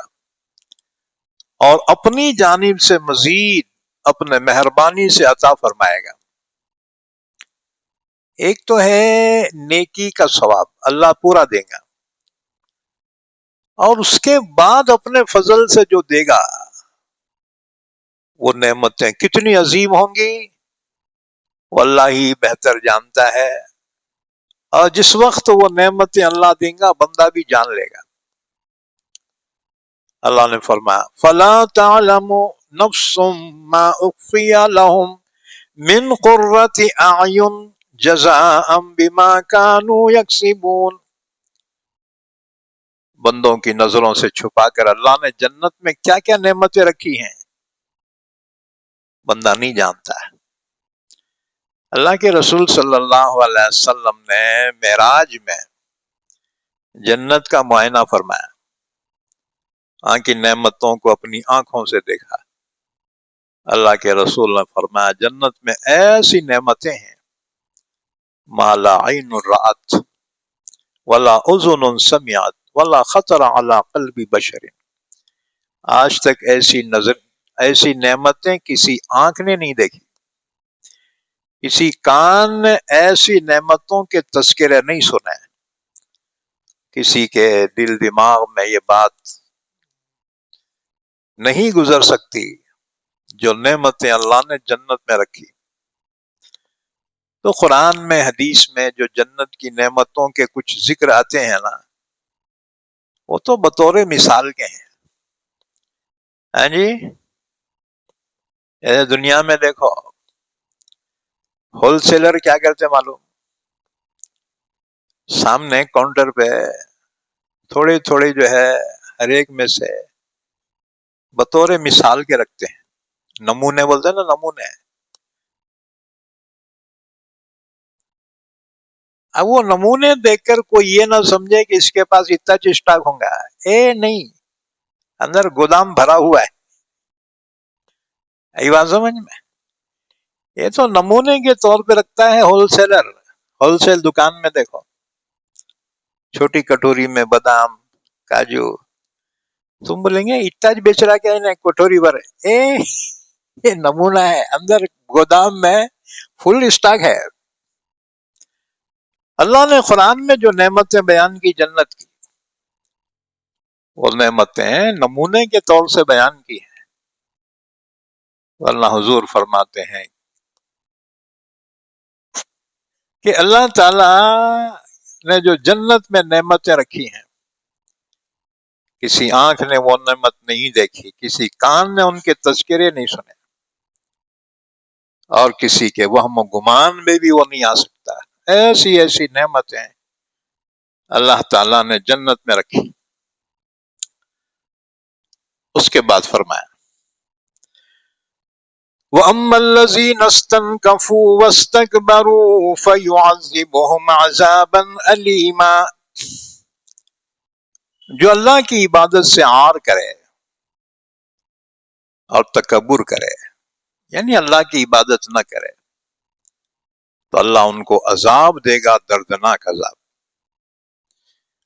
اور اپنی جانب سے مزید اپنے مہربانی سے عطا فرمائے گا۔ ایک تو ہے نیکی کا ثواب اللہ پورا دے گا، اور اس کے بعد اپنے فضل سے جو دے گا، وہ نعمتیں کتنی عظیم ہوں گی وہ اللہ ہی بہتر جانتا ہے، اور جس وقت وہ نعمتیں اللہ دیں گا بندہ بھی جان لے گا۔ اللہ نے فرمایا فَلَا تَعْلَمُ نَفْسٌ مَا أُخْفِيَ لَهُم مِّن قُرَّةِ أَعْيُنٍ جَزَاءً بِمَا كَانُوا يَكْسِبُونَ، بندوں کی نظروں سے چھپا کر اللہ نے جنت میں کیا کیا نعمتیں رکھی ہیں بندہ نہیں جانتا ہے۔ اللہ کے رسول صلی اللہ علیہ وسلم نے معراج میں جنت کا معائنہ فرمایا، کی نعمتوں کو اپنی آنکھوں سے دیکھا، اللہ کے رسول نے فرمایا جنت میں ایسی نعمتیں ہیں ما لا عین رأت ولا اذن سمعت ولا خطر علی قلب بشر. آج تک ایسی نعمتیں کسی آنکھ نے نہیں دیکھی، کسی کان نے ایسی نعمتوں کے تذکرے نہیں سنے، کسی کے دل دماغ میں یہ بات نہیں گزر سکتی جو نعمتیں اللہ نے جنت میں رکھی. تو قرآن میں حدیث میں جو جنت کی نعمتوں کے کچھ ذکر آتے ہیں نا، وہ تو بطور مثال کے ہیں. ہاں جی، دنیا میں دیکھو ہول سیلر کیا کرتے معلوم، سامنے کاؤنٹر پہ تھوڑی تھوڑی جو ہے ہر ایک میں سے بطور مثال کے رکھتے ہیں، نمونے بولتے ہیں نا، نمونے. اب وہ نمونے دیکھ کر کوئی یہ نہ سمجھے کہ اس کے پاس اتنا اسٹاک ہوں گا، نہیں، اندر گودام بھرا ہوا ہے. یہ بات سمجھ میں، یہ تو نمونے کے طور پہ رکھتا ہے ہول سیلر. ہول سیل دکان میں دیکھو چھوٹی کٹوری میں بادام کاجو، تم بولیں گے اتنا بیچ رہا کیا ہے کٹوری بھر، یہ نمونہ ہے، اندر گودام میں فل اسٹاک ہے. اللہ نے قرآن میں جو نعمتیں بیان کی جنت کی، وہ نعمتیں نمونے کے طور سے بیان کی ہیں. اللہ حضور فرماتے ہیں کہ اللہ تعالی نے جو جنت میں نعمتیں رکھی ہیں، کسی آنکھ نے وہ نعمت نہیں دیکھی، کسی کان نے ان کے تذکرے نہیں سنے، اور کسی کے وہم و گمان میں بھی وہ نہیں آ سکتا. ایسی ایسی نعمتیں اللہ تعالیٰ نے جنت میں رکھی. اس کے بعد فرمایا وَأَمَّا الَّذِينَ اسْتَنكَفُوا وَاسْتَكْبَرُوا فَيُعَذِّبُهُمْ عَذَابًا أَلِيمًا. جو اللہ کی عبادت سے عار کرے اور تکبر کرے، یعنی اللہ کی عبادت نہ کرے، تو اللہ ان کو عذاب دے گا، دردناک عذاب.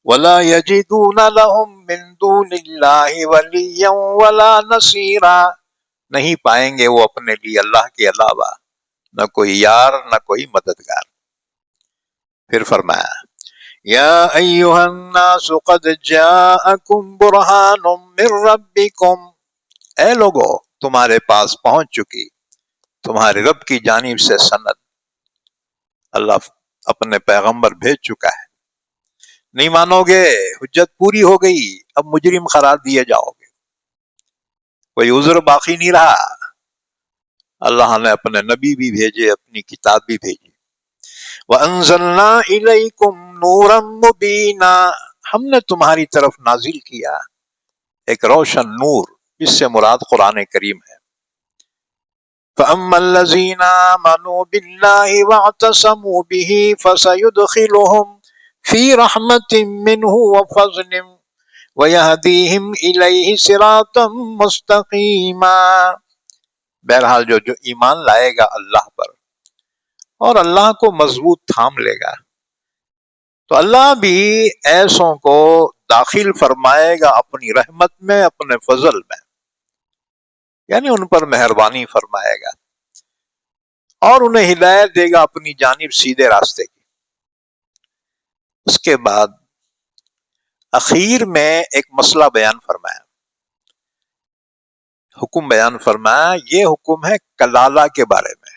وَلَا يَجِدُونَ لَهُم مِّن دُونِ اللَّهِ وَلِيًّا وَلَا نَصِيرًا. نہیں پائیں گے وہ اپنے لیے اللہ کے علاوہ نہ کوئی یار نہ کوئی مددگار. پھر فرمایا یا ایھا الناس قد جاءکم برہان من ربکم. اے لوگو، تمہارے پاس پہنچ چکی تمہارے رب کی جانب سے سند. اللہ اپنے پیغمبر بھیج چکا ہے. نہیں مانو گے، حجت پوری ہو گئی، اب مجرم قرار دیے جاؤ گے، کوئی عذر باقی نہیں رہا. اللہ نے اپنے نبی بھی بھیجے، اپنی کتاب بھی بھیجی. وَأَنزَلْنَا إِلَيْكُمْ نُورًا مُبِينًا. ہم نے تمہاری طرف نازل کیا ایک روشن نور، اس سے مراد قرآن کریم ہے. فَأَمَّا الَّذِينَ آمَنُوا بِاللَّهِ وَاعْتَصَمُوا بِهِ فَسَيُدْخِلُهُمْ فِي رَحْمَةٍ مِّنْهُ وَفَضْلٍ وَيَهْدِيهِمْ إِلَيْهِ صِرَاطًا مُسْتَقِيمًا. بہرحال جو ایمان لائے گا اللہ پر اور اللہ کو مضبوط تھام لے گا، تو اللہ بھی ایسوں کو داخل فرمائے گا اپنی رحمت میں، اپنے فضل میں، یعنی ان پر مہربانی فرمائے گا اور انہیں ہدایت دے گا اپنی جانب سیدھے راستے کی. اس کے بعد اخیر میں ایک مسئلہ بیان فرمایا، حکم بیان فرمایا. یہ حکم ہے کلالہ کے بارے میں.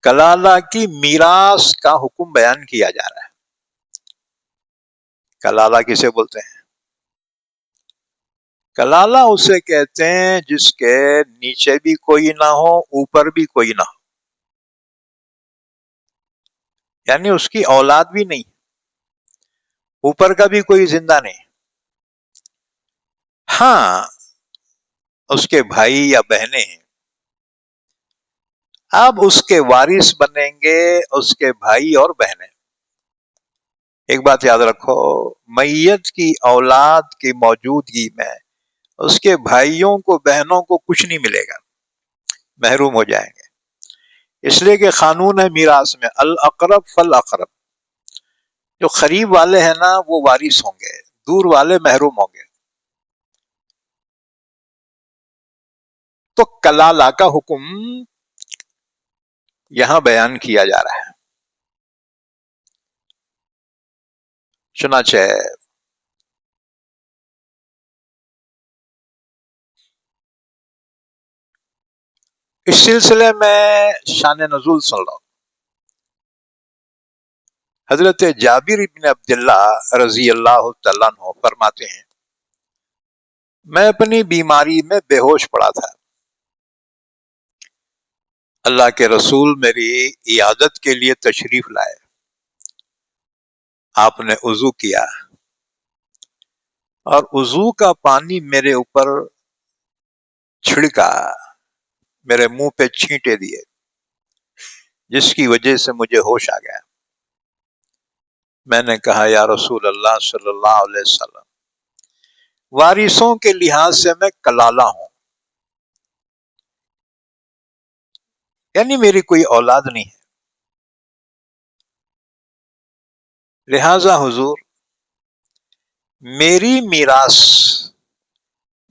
کلالہ کی میراث کا حکم بیان کیا جا رہا ہے. کلالہ کسے بولتے ہیں؟ کلالہ اسے کہتے ہیں جس کے نیچے بھی کوئی نہ ہو، اوپر بھی کوئی نہ ہو، یعنی اس کی اولاد بھی نہیں، اوپر کا بھی کوئی زندہ نہیں. ہاں، اس کے بھائی یا بہنیں ہیں. اب اس کے وارث بنیں گے اس کے بھائی اور بہنیں. ایک بات یاد رکھو، میت کی اولاد کی موجودگی میں اس کے بھائیوں کو بہنوں کو کچھ نہیں ملے گا، محروم ہو جائیں گے. اس لیے کہ قانون ہے میراث میں الاقرب فالاقرب، جو قریب والے ہیں نا وہ وارث ہوں گے، دور والے محروم ہوں گے. تو کلالہ کا حکم یہاں بیان کیا جا رہا ہے. چنانچہ اس سلسلے میں شان نزول سن لو. حضرت جابر بن عبداللہ رضی اللہ تعالیٰ عنہ فرماتے ہیں میں اپنی بیماری میں بے ہوش پڑا تھا. اللہ کے رسول میری عیادت کے لیے تشریف لائے. آپ نے وضو کیا اور وضو کا پانی میرے اوپر چھڑکا، میرے منہ پہ چھینٹے دیے، جس کی وجہ سے مجھے ہوش آ گیا. میں نے کہا یا رسول اللہ صلی اللہ علیہ وسلم، وارثوں کے لحاظ سے میں کلالہ ہوں، یعنی میری کوئی اولاد نہیں ہے، لہذا حضور میری میراث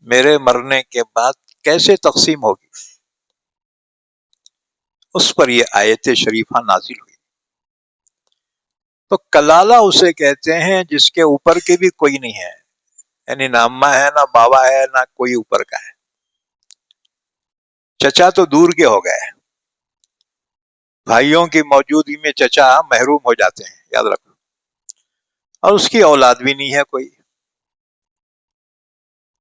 میرے مرنے کے بعد کیسے تقسیم ہوگی؟ اس پر یہ آیت شریفہ نازل ہوئی. تو کلالہ اسے کہتے ہیں جس کے اوپر کے بھی کوئی نہیں ہے، یعنی نہ اماں ہے نہ بابا ہے نہ کوئی اوپر کا ہے. چچا تو دور کے ہو گئے، بھائیوں کی موجودگی میں چچا محروم ہو جاتے ہیں، یاد رکھو. اور اس کی اولاد بھی نہیں ہے کوئی.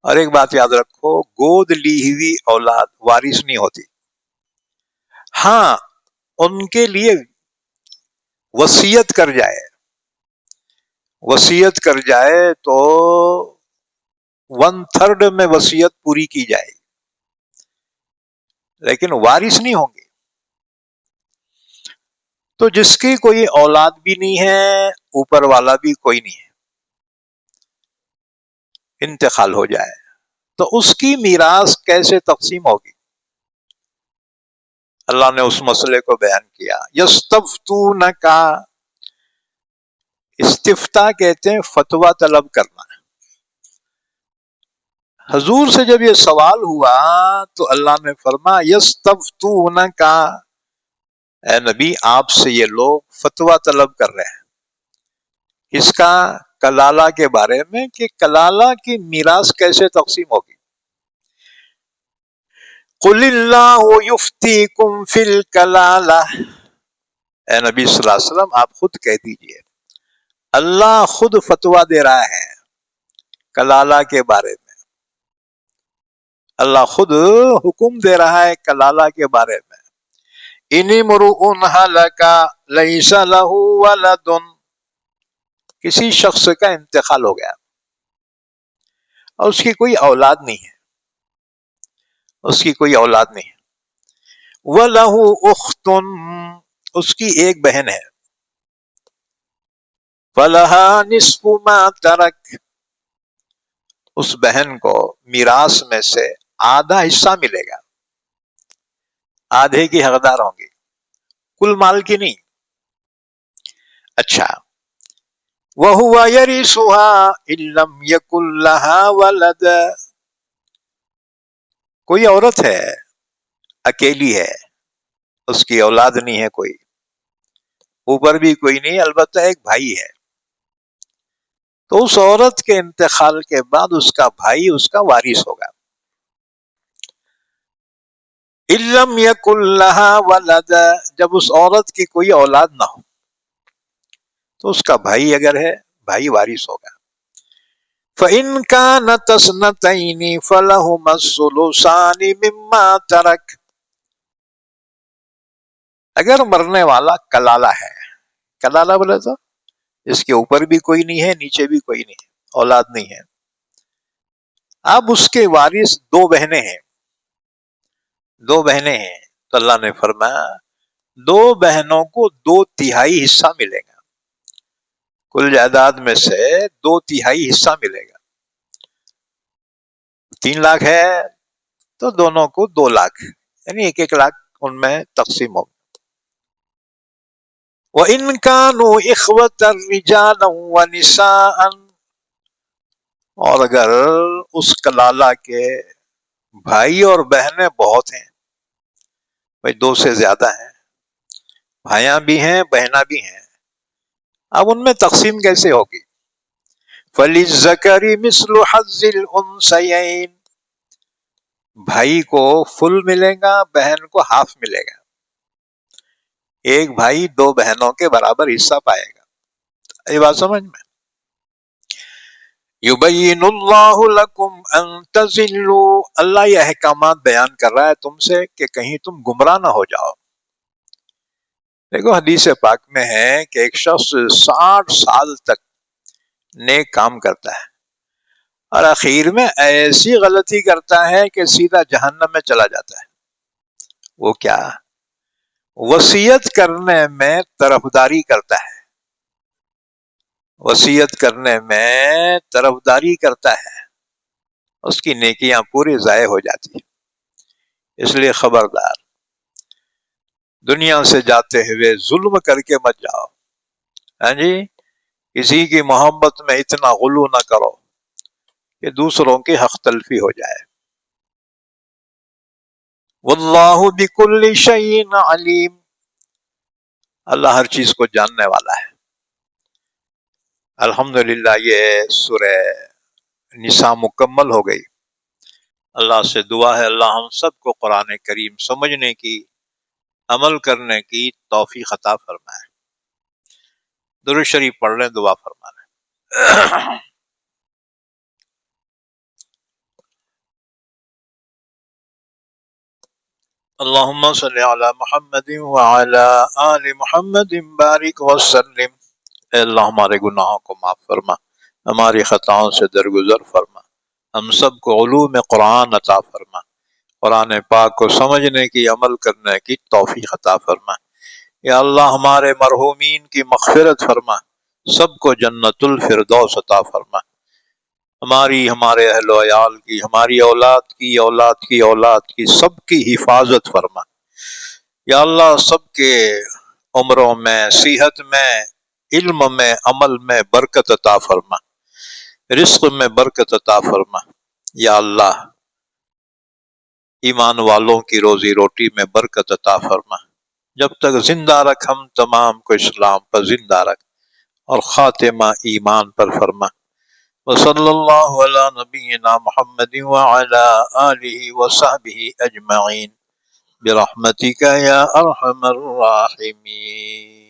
اور ایک بات یاد رکھو، گود لی ہوئی اولاد وارث نہیں ہوتی. ہاں ان کے لیے وصیت کر جائے، وصیت کر جائے تو 1/3 میں وصیت پوری کی جائے، لیکن وارث نہیں ہوں گے. تو جس کی کوئی اولاد بھی نہیں ہے، اوپر والا بھی کوئی نہیں ہے، انتقال ہو جائے تو اس کی میراث کیسے تقسیم ہوگی؟ اللہ نے اس مسئلے کو بیان کیا. یستفتونک، استفتاء کہتے ہیں فتویٰ طلب کرنا. حضور سے جب یہ سوال ہوا تو اللہ نے فرمایا یستفتونک، اے نبی آپ سے یہ لوگ فتویٰ طلب کر رہے ہیں اس کا، کلالہ کے بارے میں، کہ کلالہ کی میراث کیسے تقسیم ہوگی. قل اللہ یفتیکم فی الکلالہ، اے نبی صلی اللہ علیہ وسلم آپ خود کہہ دیجئے اللہ خود فتویٰ دے رہا ہے کلالہ کے بارے میں. اللہ خود حکم دے رہا ہے کلالہ کے بارے میں. ان امرؤ ہلک لیس لہ ولد، کسی شخص کا انتقال ہو گیا اور اس کی کوئی اولاد نہیں ہے، اس کی کوئی اولاد نہیں ہے. وَلَهُ أُخْتٌ، اس کی ایک بہن ہے. فَلَهَا نِصْفُ مَا تَرَكَ، اس بہن کو میراث میں سے آدھا حصہ ملے گا، آدھے کی حقدار ہوں گی، کل مال کی نہیں. اچھا وَهُوَ يَرِثُهَا إِن لَّمْ يَكُن لَّهَا وَلَدٌ، کوئی عورت ہے اکیلی ہے، اس کی اولاد نہیں ہے کوئی، اوپر بھی کوئی نہیں، البتہ ایک بھائی ہے. تو اس عورت کے انتقال کے بعد اس کا بھائی اس کا وارث ہوگا. إِن لَّمْ يَكُن لَّهَا وَلَدٌ، جب اس عورت کی کوئی اولاد نہ ہو تو اس کا بھائی اگر ہے، بھائی وارث ہوگا. فَإِن كَانَتْ اثْنَتَيْنِ فَلَهُمَا الثُّلُثَانِ مِمَّا تَرَكَ، اگر مرنے والا کلالہ ہے، کلالہ بولے تو اس کے اوپر بھی کوئی نہیں ہے نیچے بھی کوئی نہیں ہے، اولاد نہیں ہے. اب اس کے وارث دو بہنیں ہیں، دو بہنیں ہیں تو اللہ نے فرمایا دو بہنوں کو 2/3 حصہ ملے گا، کل جائیداد میں سے 2/3 حصہ ملے گا. 3 لاکھ ہے تو دونوں کو 2 لاکھ، یعنی 1 لاکھ ان میں تقسیم ہو۔ وَإِن كَانُوا إِخْوَةً رِجَالًا وَنِسَاءً، اور اگر اس کلالہ کے بھائی اور بہنیں بہت ہیں، بھائی 2 سے زیادہ ہیں، بھائیاں بھی ہیں بہناں بھی ہیں، اب ان میں تقسیم کیسے ہوگی؟ فَلِلذَّكَرِ مِثْلُ حَظِّ الْأُنثَيَيْنِ، بھائی کو فل ملے گا، بہن کو ہاف ملے گا، ایک بھائی 2 بہنوں کے برابر حصہ پائے گا۔ یہ بات سمجھ میں؟ یبین اللہ لکم ان تضلوا، اللہ یہ احکامات بیان کر رہا ہے تم سے کہ کہیں تم گمراہ نہ ہو جاؤ۔ دیکھو حدیث پاک میں ہے کہ ایک شخص 60 سال تک نیک کام کرتا ہے اور اخیر میں ایسی غلطی کرتا ہے کہ سیدھا جہنم میں چلا جاتا ہے۔ وہ کیا؟ وصیت کرنے میں طرفداری کرتا ہے، وصیت کرنے میں طرفداری کرتا ہے، اس کی نیکیاں پوری ضائع ہو جاتی ہیں۔ اس لیے خبردار، دنیا سے جاتے ہوئے ظلم کر کے مت جاؤ، ہاں جی، کسی کی محبت میں اتنا غلو نہ کرو کہ دوسروں کی حق تلفی ہو جائے۔ واللہ بکل شیء علیم، اللہ ہر چیز کو جاننے والا ہے۔ الحمدللہ یہ سورہ نساء مکمل ہو گئی۔ اللہ سے دعا ہے اللہ ہم سب کو قرآن کریم سمجھنے کی، عمل کرنے کی توفیق عطا فرمائے۔ درود شریف پڑھ لیں، دعا فرما لیں۔ اللہم صلی علی محمد وعلی آل محمد بارک وسلم۔ اے اللہ ہمارے گناہوں کو معاف فرما، ہماری خطاؤں سے درگزر فرما، ہم سب کو علوم قرآن عطا فرما، قرآن پاک کو سمجھنے کی، عمل کرنے کی توفیق عطا فرما۔ یا اللہ ہمارے مرحومین کی مغفرت فرما، سب کو جنت الفردوس عطا فرما، ہماری، ہمارے اہل و عیال کی، ہماری اولاد کی، اولاد کی اولاد کی، سب کی حفاظت فرما۔ یا اللہ سب کے عمروں میں، صحت میں، علم میں، عمل میں برکت عطا فرما، رزق میں برکت عطا فرما۔ یا اللہ ایمان والوں کی روزی روٹی میں برکت عطا فرما، جب تک زندہ رکھ ہم تمام کو اسلام پر زندہ رکھ اور خاتمہ ایمان پر فرما۔ وصلی اللہ علی نبینا محمد وعلی آلہ وصحبہ اجمعین برحمتک یا ارحم الراحمین۔